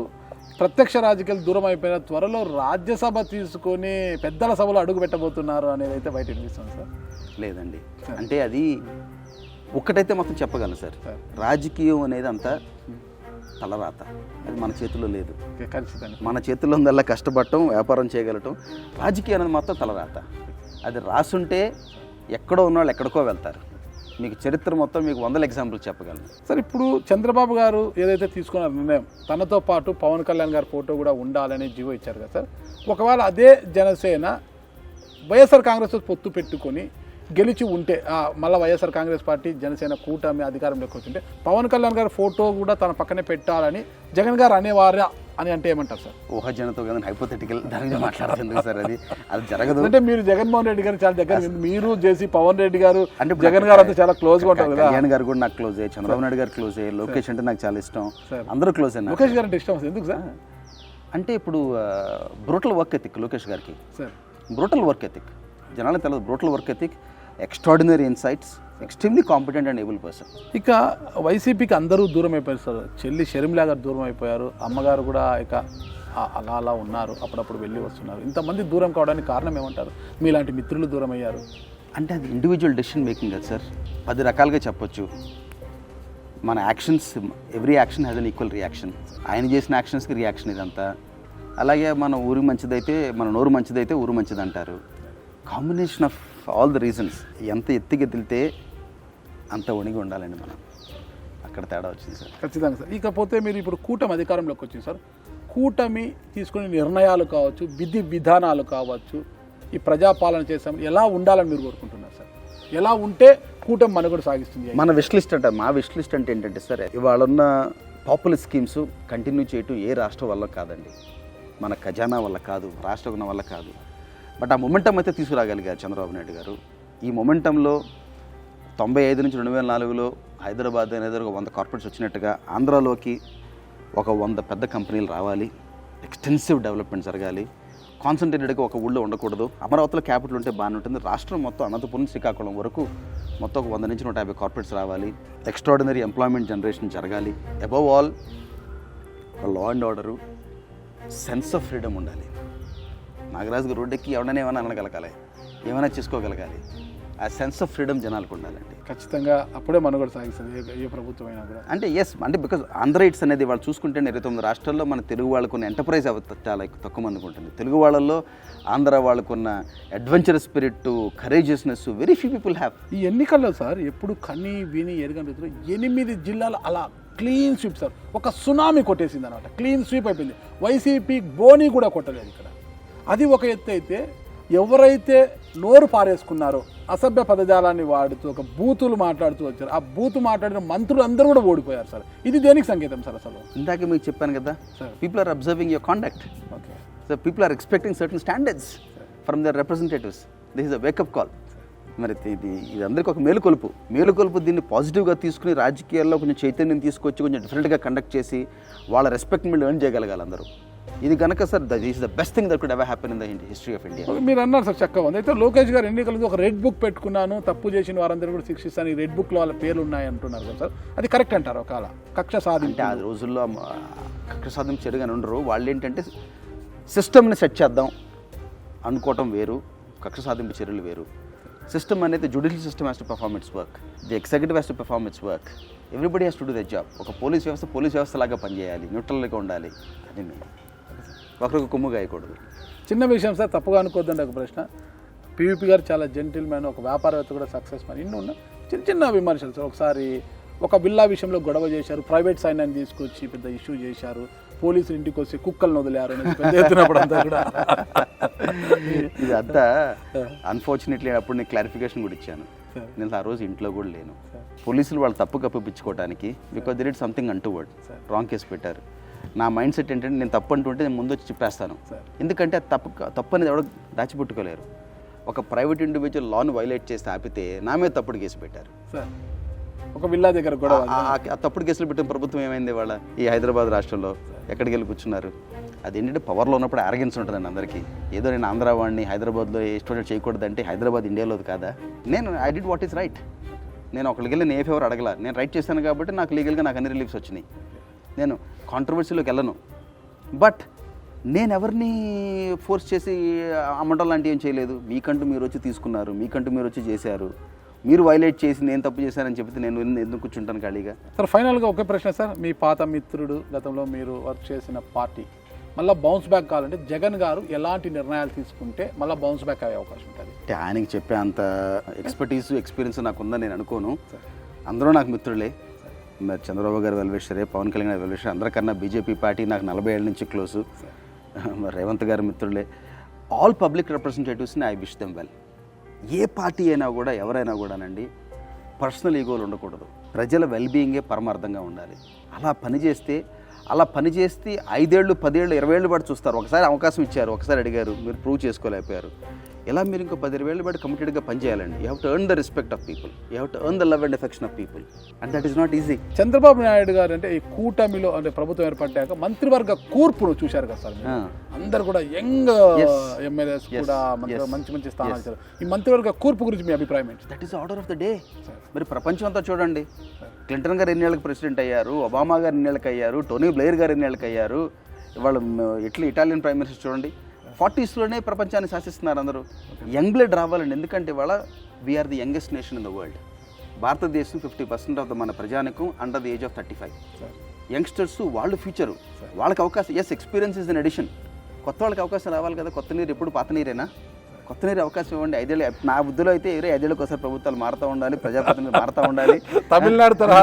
ప్రత్యక్ష రాజకీయాలు దూరం అయిపోయిన త్వరలో రాజ్యసభ తీసుకొని పెద్దల సభలో అడుగు పెట్టబోతున్నారు అనేది అయితే బయట వినిపిస్తుంది సార్. లేదండి, అంటే అది ఒక్కటైతే మొత్తం చెప్పగలను సార్, రాజకీయం అనేది అంతా తలరాత, అది మన చేతిలో లేదు. మన చేతిలో ఉందల్లా కష్టపడటం, వ్యాపారం చేయగలటం. రాజకీయం అనేది మొత్తం తలరాత, అది రాసుంటే ఎక్కడో ఉన్నవాళ్ళు ఎక్కడికో వెళ్తారు. మీకు చరిత్ర మొత్తం మీకు 100 ఎగ్జాంపుల్ చెప్పగలను సార్. ఇప్పుడు చంద్రబాబు గారు ఏదైతే తీసుకున్నారు నిర్ణయం, తనతో పాటు పవన్ కళ్యాణ్ గారి ఫోటో కూడా ఉండాలని జీవో ఇచ్చారు కదా సార్. ఒకవేళ అదే జనసేన వైఎస్ఆర్ కాంగ్రెస్ పొత్తు పెట్టుకొని గెలిచి ఉంటే, మళ్ళీ వైఎస్ఆర్ కాంగ్రెస్ పార్టీ జనసేన కూటమి అధికారంలోకి వచ్చింటే పవన్ కళ్యాణ్ గారి ఫోటో కూడా తన పక్కనే పెట్టాలని జగన్ గారు అనేవారా అని అంటే ఏమంటారు సార్? ఊహాజనతో కదా, హైపోథెటికల్ దాని మాట్లాడుతుంది సార్. అది జరగదు. అంటే మీరు జగన్మోహన్ రెడ్డి గారు చాలా దగ్గర, మీరు చేసి పవన్ రెడ్డి గారు అంటే జగన్ గారు అంతా చాలా క్లోజ్గా ఉంటారు కదా. కళ్యాణ్ గారు కూడా నాకు క్లోజ్, చంద్రబాబు నాయుడు గారు క్లోజ్, లోకేష్ అంటే నాకు చాలా ఇష్టం, అందరూ క్లోజ్. లోకేష్ గారు అంటే ఇష్టం ఎందుకు సార్? అంటే ఇప్పుడు బ్రూటల్ వర్క్ ఎథిక్ లోకేష్ గారికి, సార్ బ్రూటల్ వర్క్ ఎథిక్ జనాలకు తెలియదు. Brutal work ethic, extraordinary insights, extremely competent and able person. ఇక వైసీపీకి అందరూ దూరం అయిపోయారు సార్. చెల్లి షర్మిలా గారు దూరం అయిపోయారు, అమ్మగారు కూడా ఇక అలా ఉన్నారు, అప్పుడప్పుడు వెళ్ళి వస్తున్నారు. ఇంతమంది దూరం కావడానికి కారణం ఏమంటారు? మీలాంటి మిత్రులు దూరం అయ్యారు అంటే అది ఇండివిజువల్ డెసిషన్ మేకింగ్ కదా సార్. 10 రకాలుగా చెప్పొచ్చు. మన actions, every action has an equal reaction. ఆయన చేసిన యాక్షన్స్కి రియాక్షన్ ఇదంతా. అలాగే మన ఊరి మంచిదైతే, మన నోరు మంచిదైతే ఊరు మంచిది అంటారు. Combination of all the reasons. ఎంత ఎత్తుకెదిలితే అంత వణిగి ఉండాలండి మనం. అక్కడ తేడా వచ్చింది సార్. ఖచ్చితంగా సార్. ఇకపోతే మీరు ఇప్పుడు కూటమి అధికారంలోకి వచ్చింది సార్. కూటమి తీసుకునే నిర్ణయాలు కావచ్చు, విధి విధానాలు కావచ్చు, ఈ ప్రజాపాలన చేసాం ఎలా ఉండాలని మీరు కోరుకుంటున్నారు సార్? ఎలా ఉంటే కూటమి మనుగడ సాగిస్తుంది? మన విష్ లిస్ట్ అంటే, మా విష్ లిస్ట్ అంటే ఏంటంటే సార్, ఇవాళ ఉన్న పాపులర్ స్కీమ్స్ కంటిన్యూ చేయటం ఏ రాష్ట్రం వల్ల కాదండి, మన ఖజానా వల్ల కాదు, రాష్ట్రం వల్ల కాదు. బట్ ఆ మొమెంటం అయితే తీసుకురాగలిగారు చంద్రబాబు నాయుడు గారు. ఈ మొమెంటంలో 95 నుంచి 2004లో హైదరాబాద్ అనేది ఒక 100 కార్పొరేట్స్ వచ్చినట్టుగా ఆంధ్రాలోకి ఒక 100 పెద్ద కంపెనీలు రావాలి, ఎక్స్టెన్సివ్ డెవలప్మెంట్ జరగాలి, కాన్సన్ట్రేటెడ్గా ఒక ఊళ్ళో ఉండకూడదు. అమరావతిలో క్యాపిటల్ ఉంటే బాగానే ఉంటుంది. రాష్ట్రం మొత్తం అనంతపురం శ్రీకాకుళం వరకు మొత్తం ఒక 100 నుంచి 150 కార్పొరేట్స్ రావాలి, ఎక్స్ట్రాడినరీ ఎంప్లాయ్మెంట్ జనరేషన్ జరగాలి. అబవ్ ఆల్ ఒక law and order, sense of freedom ఉండాలి. నాగరాజుకు రోడ్డెక్కి ఎవడనే ఏమైనా అనగలగాలి, ఏమైనా చేసుకోగలగాలి. ఆ సెన్స్ ఆఫ్ ఫ్రీడమ్ జనాలకు ఉండాలండి. ఖచ్చితంగా అప్పుడే మనుగడ సాగిస్తుంది ఏ ప్రభుత్వం అయినా కూడా. అంటే అంటే బికాజ్ ఆంధ్ర రైట్స్ అనేది వాళ్ళు చూసుకుంటే 29 రాష్ట్రాల్లో మన తెలుగు వాళ్ళకున్న ఎంటర్ప్రైజ్ చాలా తక్కువ మందికి ఉంటుంది. తెలుగు వాళ్ళల్లో ఆంధ్ర వాళ్ళకున్న అడ్వెంచర్ స్పిరిట్, కరేజియస్నెస్ వెరీ ఫ్యూ పీపుల్ హ్యావ్. ఈ ఎన్నికల్లో సార్ ఎప్పుడు కని విని ఎరగని రీతిలో 8 జిల్లాలు అలా క్లీన్ స్వీప్ సార్, ఒక సునామీ కొట్టేసింది అనమాట. క్లీన్ స్వీప్ అయిపోయింది. వైసీపీ బోనీ కూడా కొట్టలేదు ఇక్కడ. అది ఒక ఎత్తు అయితే, ఎవరైతే నోరు పారేసుకున్నారో, అసభ్య పదజాలాన్ని వాడుతూ ఒక బూతులు మాట్లాడుతూ వచ్చారు, ఆ బూతు మాట్లాడిన మంత్రులు అందరూ కూడా ఓడిపోయారు సార్. ఇది దేనికి సంకేతం సార్? అసలు ఇందాక మీకు చెప్పాను కదా, people are observing your conduct. Okay so people are expecting certain standards from their representatives. This is a wake up call. మరి ఇది అందరికీ ఒక మేలుకొలుపు. దీన్ని పాజిటివ్గా తీసుకుని రాజకీయాల్లో కొంచెం చైతన్యం తీసుకొచ్చి కొంచెం డిఫరెంట్గా కండక్ట్ చేసి వాళ్ళ రెస్పెక్ట్ మీద ఎర్న్ చేయగలగాలి అందరూ. ఇది కనుక sir, that is the best thing that could ever happen in the history of India. మీరు అన్నారు సార్ చక్కగా ఉంది. అయితే లోకేష్ గారు ఎన్నికలకి ఒక రెడ్ బుక్ పెట్టుకున్నాను, తప్పు చేసిన వారందరూ కూడా శిక్షిస్తాను, ఈ రెడ్ బుక్లో వాళ్ళ పేర్లు ఉన్నాయి అంటున్నారు కదా సార్. అది కరెక్ట్ అంటారు? ఒకవేళ కక్ష సాధింపు అంటే ఆ రోజుల్లో కక్ష సాధింపు చెడుగానే ఉండరు. వాళ్ళు ఏంటంటే సిస్టమ్ని సెట్ చేద్దాం అనుకోవటం వేరు, కక్ష సాధింపు చర్యలు వేరు. సిస్టమ్ అనేది judicial system has to perform it's work, the executive has to perform it's work, everybody has to do the job. ఒక పోలీస్ వ్యవస్థ లాగా పనిచేయాలి, న్యూట్రల్గా ఉండాలి. అది ఒకరికి కొమ్ము గాయకూడదు. చిన్న విషయం సార్, తప్పుగా అనుకోద్దండి. ఒక ప్రశ్న, పివిపి గారు చాలా జెంటిల్ మ్యాన్, ఒక వ్యాపారవేత్త కూడా సక్సెస్ మ్యాన్, ఇన్ని ఉన్న చిన్న విమర్శలు సార్. ఒకసారి ఒక విల్లా విషయంలో గొడవ చేశారు, ప్రైవేట్ సైన్యాన్ని తీసుకొచ్చి పెద్ద ఇష్యూ చేశారు, పోలీసులు ఇంటికి వచ్చి కుక్కలను వదిలేరు అనేది పెద్ద ఎత్తునప్పుడు అంతా కూడా ఇదంతా అన్ఫార్చునేట్లీ అప్పుడు నేను క్లారిఫికేషన్ కూడా ఇచ్చాను. నేను ఆ రోజు ఇంట్లో కూడా లేను. పోలీసులు వాళ్ళు తప్పు కప్పిపించుకోవడానికి because they did something untoward wrong case పెట్టారు. నా మైండ్ సెట్ ఏంటంటే నేను తప్పు అంటుంటే నేను ముందు వచ్చి చెప్పేస్తాను, ఎందుకంటే అది తప్పు అనేది ఎవడో దాచిపెట్టుకోలేరు. ఒక ప్రైవేట్ ఇండివిజువల్ లాను వైలేట్ చేస్తే ఆపితే నా మీద తప్పుడు కేసు పెట్టారు. ఒక విల్లా దగ్గర కూడా ఆ తప్పుడు కేసులు పెట్టిన ప్రభుత్వం ఏమైంది వాళ్ళ ఈ హైదరాబాద్ రాష్ట్రంలో ఎక్కడికి వెళ్ళి కూర్చున్నారు? అదేంటంటే పవర్లో ఉన్నప్పుడు అరగెన్స్ ఉంటుందండి అందరికీ. ఏదో నేను ఆంధ్ర వాడిని హైదరాబాద్లో స్టూడెంట్ చేయకూడదంటే హైదరాబాద్ ఇండియాలోది కాదా? నేను I did what is right. నేను ఒకరికి వెళ్ళి నేను ఏ ఫేవర్ అడగల, నేను రైట్ చేశాను కాబట్టి నాకు లీగల్గా నాకు అన్ని రిలీఫ్స్ వచ్చినాయి. నేను కాంట్రవర్సీలోకి వెళ్ళను. బట్ నేను ఎవరిని ఫోర్స్ చేసి అమ్మటం లాంటివి ఏం చేయలేదు. మీకంటూ మీరు వచ్చి తీసుకున్నారు, మీకంటూ మీరు వచ్చి చేశారు, మీరు వైలేట్ చేసి నేను తప్పు చేశానని చెప్తే నేను ఎందుకు కూర్చుంటాను ఖాళీగా? సార్ ఫైనల్గా ఒకే ప్రశ్న సార్, మీ పాత మిత్రుడు గతంలో మీరు వర్క్ చేసిన పార్టీ మళ్ళీ బౌన్స్ బ్యాక్ కావాలంటే జగన్ గారు ఎలాంటి నిర్ణయాలు తీసుకుంటే మళ్ళీ బౌన్స్ బ్యాక్ అయ్యే అవకాశం ఉంటుంది? అంటే ఆయనకి చెప్పే అంత ఎక్స్పీరియన్స్ నాకు ఉందని నేను అనుకోను. అందరూ నాకు మిత్రులే. మరి చంద్రబాబు గారు వెల్విషరే, పవన్ కళ్యాణ్ గారు వెల్విషరే, అందరికన్నా బీజేపీ పార్టీ నాకు 40 ఏళ్ళ నుంచి క్లోజు. మరి రేవంత్ గారు మిత్రులే. ఆల్ పబ్లిక్ రిప్రజెంటేటివ్స్ని ఐ విష్ దెమ్ వెల్. ఏ పార్టీ అయినా కూడా ఎవరైనా కూడానండి పర్సనల్ ఈగోలు ఉండకూడదు. ప్రజల వెల్బీయింగే పరమార్థంగా ఉండాలి. అలా పనిచేస్తే 5 ఏళ్ళు 10 ఏళ్ళు 20 ఏళ్ళు పాటు చూస్తారు. ఒకసారి అవకాశం ఇచ్చారు, ఒకసారి అడిగారు, మీరు ప్రూవ్ చేసుకోలేకపోయారు. ఇలా మీరు ఇంకో 10 ఏళ్ళు పాటు కమిటెడ్గా పనిచేయాలండి. You have to earn the respect of people, you have to earn the love and affection of people, and that is not easy. Chandrababu Naidu garu అంటే ఈ కూటమిలో అంటే ప్రభుత్వం ఏర్పడ్డాక మంత్రివర్గ కూర్పును చూశారు కదా సార్, అందరు కూడా యంగ్ ఎమ్మెల్యేస్ కూడా మంచి స్థానాలు ఇచ్చారు. ఈ మంత్రివర్గ కూర్పు గురించి మీ అభిప్రాయం ఏంటి? That is order of the day. మరి ప్రపంచం అంతా చూడంండి, క్లింటన్ గారు ఎన్నేళ్ళకి ప్రెసిడెంట్ అయ్యారు, ఒబామా గారు ఎన్నేళ్ళకి అయ్యారు, టోనీ బ్లెయిర్ గారు ఎన్నేళ్ళకి అయ్యారు, ఇవాళ ఇటాలియన్ ప్రైమ్ మినిస్టర్ చూడండి 40sలోనే ప్రపంచాన్ని శాసిస్తున్నారు అందరూ. యంగ్ బ్లడ్ రావాలండి, ఎందుకంటే ఇవాళ we're the youngest nation in the world. భారతదేశం 50% ఆఫ్ ద మన ప్రజానికం under the age of 35. Youngsters వాళ్ళు ఫ్యూచరు, వాళ్ళకి అవకాశం. Experience is an addition. కొత్త వాళ్ళకి అవకాశం రావాలి కదా. కొత్త నీరు ఎప్పుడు పాత నీరేనా? కొత్త నీరు అవకాశం ఇవ్వండి. 5 ఏళ్ళు. నా బుద్ధిలో అయితే 5 ఏళ్ళకి ఒకసారి ప్రభుత్వాలు మారుతూ ఉండాలి, ప్రజాప్రతినిధులు మారుతూ ఉండాలి. తమిళనాడు తరహా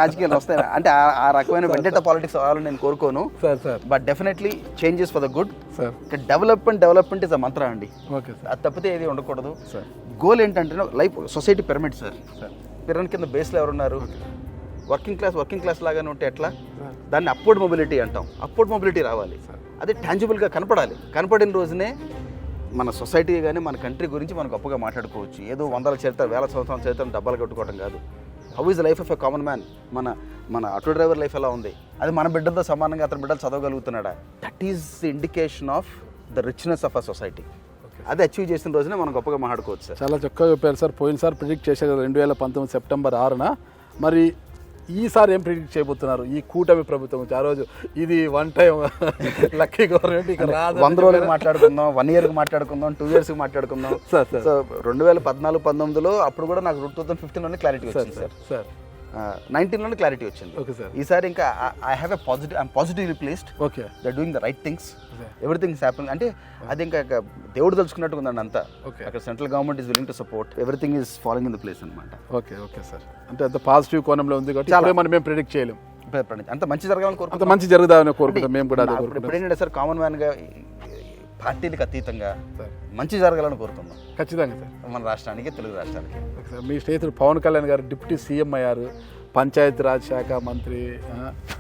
రాజకీయాలు వస్తాయి అంటే ఆ రకమైన వెండెట పాలిటిక్స్ అవ్వాలని నేను కోరుకోను. But definitely changes for the good. Development is a mantra అండి. అది తప్పితే ఏది ఉండకూడదు. గోల్ ఏంటంటే life society pyramid sir. Pyramid కింద బేస్లో ఎవరున్నారు? వర్కింగ్ క్లాస్ లాగానే ఉంటే ఎట్లా? దాన్ని అప్వర్డ్ మొబిలిటీ అంటాం. అప్వర్డ్ మొబిలిటీ రావాలి, అది టాంజిబుల్గా కనపడాలి. కనపడిన రోజునే మన సొసైటీ కానీ మన కంట్రీ గురించి మనం గొప్పగా మాట్లాడుకోవచ్చు. ఏదో 100 చరిత్ర 1000 సంవత్సరాల చరిత్ర డబ్బాలు కట్టుకోవడం కాదు. How is the life of a common man? మన ఆటో డ్రైవర్ లైఫ్ ఎలా ఉంది? అది మన బిడ్డలతో సమానంగా అతని బిడ్డలు చదవగలుగుతున్నాడా? That is the indication of the richness of a society. అది అచీవ్ చేసిన రోజునే మనం గొప్పగా మాట్లాడుకోవచ్చు సార్. చాలా చక్కగా చెప్పారు సార్. పోయినసారి ప్రిడిక్ట్ చేశారు 2019 సెప్టెంబర్ 6న. మరి ఈసారి ఏం ప్రిడిక్ట్ చేయబోతున్నారు ఈ కూటమి ప్రభుత్వం? ఆ రోజు ఇది 1 టైం లక్కీ గవర్నమెంట్, ఇక 100 రోజులకు మాట్లాడుకుందాం, 1 ఇయర్కి మాట్లాడుకుందాం, 2 ఇయర్స్కి మాట్లాడుకుందాం సార్. సో 2014-19లో అప్పుడు కూడా నాకు 2015లోనే క్లారిటీ వచ్చింది సార్. 19లోనే క్లారిటీ వచ్చింది. Okay sir. ఈసారి ఇంకా I'm positively placed. Okay, they doing the right things, everything is happening. అంటే అది ఇంకా దేవుడు తలుచుకున్నట్టుగా ఉందండి అంతా. అక్కడ central government is willing to support, everything is following in the place అనమాట. Okay sir. అంటే అంత పాజిటివ్ కోణంలో ఉంది కాబట్టి మనం మేము ప్రిడిక్ట్ చేయలేం. అంత మంచి జరగాలని కోరుకుంటాం, అంత మంచి జరుగుదామని కోరుకుంటాం మేము కూడా. ఇప్పుడు ఏంటంటే సార్, కామన్ మ్యాన్గా పార్టీలకు అతీతంగా మంచి జరగాలని కోరుకుందాం ఖచ్చితంగా సార్, మన రాష్ట్రానికి, తెలుగు రాష్ట్రానికి. మీ స్నేహితుడు పవన్ కళ్యాణ్ గారు డిప్యూటీ సీఎం అయ్యారు, పంచాయతీరాజ్ శాఖ మంత్రి,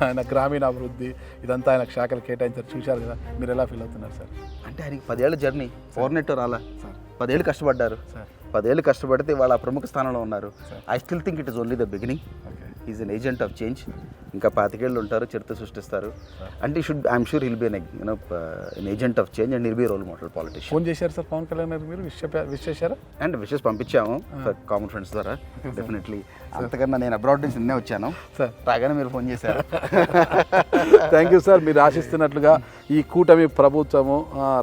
ఆయన గ్రామీణాభివృద్ధి ఇదంతా ఆయన శాఖలు కేటాయించారు, చూశారు కదా, మీరు ఎలా ఫీల్ అవుతున్నారు సార్? అంటే ఆయనకి 10 ఏళ్ళ జర్నీ, ఓవర్నెట్ రాలా సార్. 10 ఏళ్ళు కష్టపడ్డారు. 10 ఏళ్ళు కష్టపడితే వాళ్ళ ప్రముఖ స్థానంలో ఉన్నారు. I still think it is only the beginning. Is an agent of change. ఇంకా 25 ఏళ్ళు ఉంటారు, చరిత్ర సృష్టిస్తారు. అంటే I'm sure he'll be an agent of change and he'll be role model politician. Phone చేశారు సార్ పవన్ కళ్యాణ్ గారు, మీరు విష్ చేశారా? అండ్ విషెస్ పంపించాము కామన్ ఫ్రెండ్స్ ద్వారా. డెఫినెట్లీ. అంతకన్నా నేను అబ్రాడ్ నుంచి నిన్నే వచ్చాను సార్, రాగానే మీరు ఫోన్ చేశారు. Thank you sir. మీరు ఆశిస్తున్నట్లుగా ఈ కూటమి ప్రభుత్వము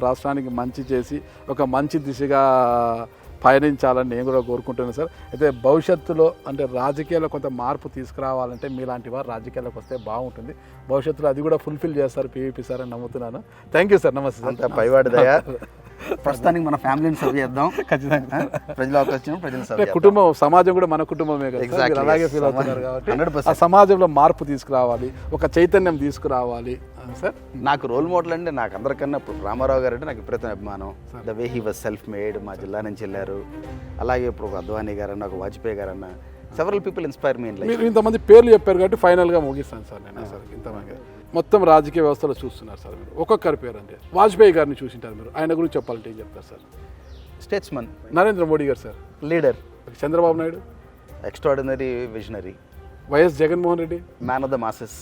రాష్ట్రానికి మంచి చేసి ఒక మంచి దిశగా పయనించాలని నేను కూడా కోరుకుంటున్నాను సార్. అయితే భవిష్యత్తులో అంటే రాజకీయాల్లో కొంత మార్పు తీసుకురావాలంటే మీలాంటి వారు రాజకీయాల్లోకి వస్తే బాగుంటుంది. భవిష్యత్తులో అది కూడా ఫుల్ఫిల్ చేస్తారు పీవీపీ సార్ అని నమ్ముతున్నాను. Thank you sir. నమస్తే సార్. పైవాడి దయ. ప్రస్తుతానికి మన ఫ్యామిలీని సర్వ్ చేద్దాం. ఖచ్చితంగా ప్రజలు అవకాశం ప్రజలు సర్వ్ అంటే కుటుంబం సమాజం కూడా మన కుటుంబమే కదా సార్. మీరు అలాగే ఫీల్ అవుతున్నారు కాబట్టి 100%. ఆ సమాజంలో మార్పు తీసుకురావాలి, ఒక చైతన్యం తీసుకురావాలి సార్. నాకు రోల్ మోడల్ అంటే నాకు అందరికన్నా ఇప్పుడు రామారావు గారు అంటే నాకు విపరీతం అభిమానం. The way he was self made, మా జిల్లా నుంచి వెళ్ళారు. అలాగే ఇప్పుడు ఒక అద్వానీ గారన్న, ఒక వాజ్పేయి గారన్న, several people inspire me in life. మీరు ఇంతమంది పేర్లు చెప్పారు కాబట్టి ఫైనల్గా ముగిస్తాను సార్ నేను అసలు. ఇంతమంది మొత్తం రాజకీయ వ్యవస్థలో చూస్తున్నారు సార్ మీరు, ఒక్కొక్కరి పేరు అంటే వాజ్పేయి గారిని చూసింటారు మీరు, ఆయన గురించి చెప్పాలంటే ఏం చెప్తారు సార్? స్టేట్స్మన్. నరేంద్ర మోడీ గారు sir, leader. Chandrababu Naidu, extraordinary visionary. YS Jaganmohan Reddy, man of the masses.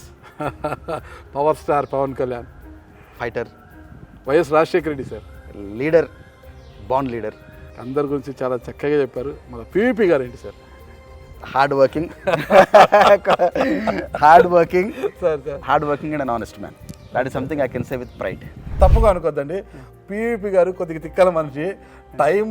Power star Pawan Kalyan, fighter. YS Rajasekhara Reddy sir, leader, బాండ్ లీడర్. అందరి గురించి చాలా చక్కగా చెప్పారు. మన పివిపి గారు ఏంటి sir? Hard working, hard working, sir hard working and an honest man. That is something I can say with pride. తప్పుగా అనుకోద్దండి, పివిపి గారు కొద్దిగా తిక్కల మనిషి, టైం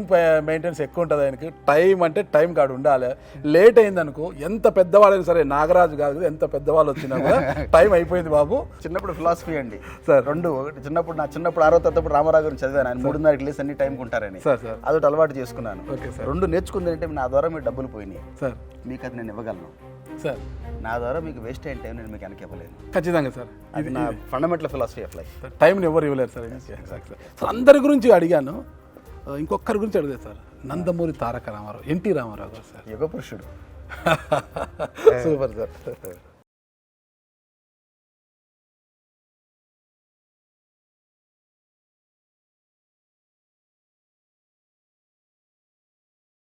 మెయింటెనెన్స్ ఎక్కువ ఉంటుంది ఆయనకి. టైం అంటే టైం కాడు ఉండాలి. లేట్ అయిందనుకో, ఎంత పెద్దవాళ్ళైనా సరే, నాగరాజు కాదు ఎంత పెద్దవాళ్ళు వచ్చినా కూడా టైం అయిపోయింది బాబు. చిన్నప్పుడు ఫిలాసఫీ అండి సార్. రెండు, ఒకటి చిన్నప్పుడు నా చిన్నప్పుడు 6వ తరగతి రామారావు గురించి చదివాను. ఆయన 3:30 లేసి అన్ని టైంకి ఉంటారని. సార్ సార్ అదొకటి అలవాటు చేసుకున్నాను. Okay sir. రెండు నేర్చుకుంది అంటే నా ద్వారా మీరు డబ్బులు పోయినాయి సార్. మీకు అది నేను ఇవ్వగలను. సార్ నా ద్వారా మీకు వేస్ట్ అయిన టైం నేను మీకు వెనక్కి ఇవ్వలేను. ఖచ్చితంగా సార్. అది నా ఫండమెంటల్ ఫిలాసఫీ ఆఫ్ లైఫ్. టైంని ఎవరు ఇవ్వలేరు సార్. సార్ అందరి గురించి అడిగాను, ఇంకొకరి గురించి అడిగారు సార్. నందమూరి తారక రామారావు, ఎన్టీ రామారావు గారు సార్, యుగ పురుషుడు. Super sir.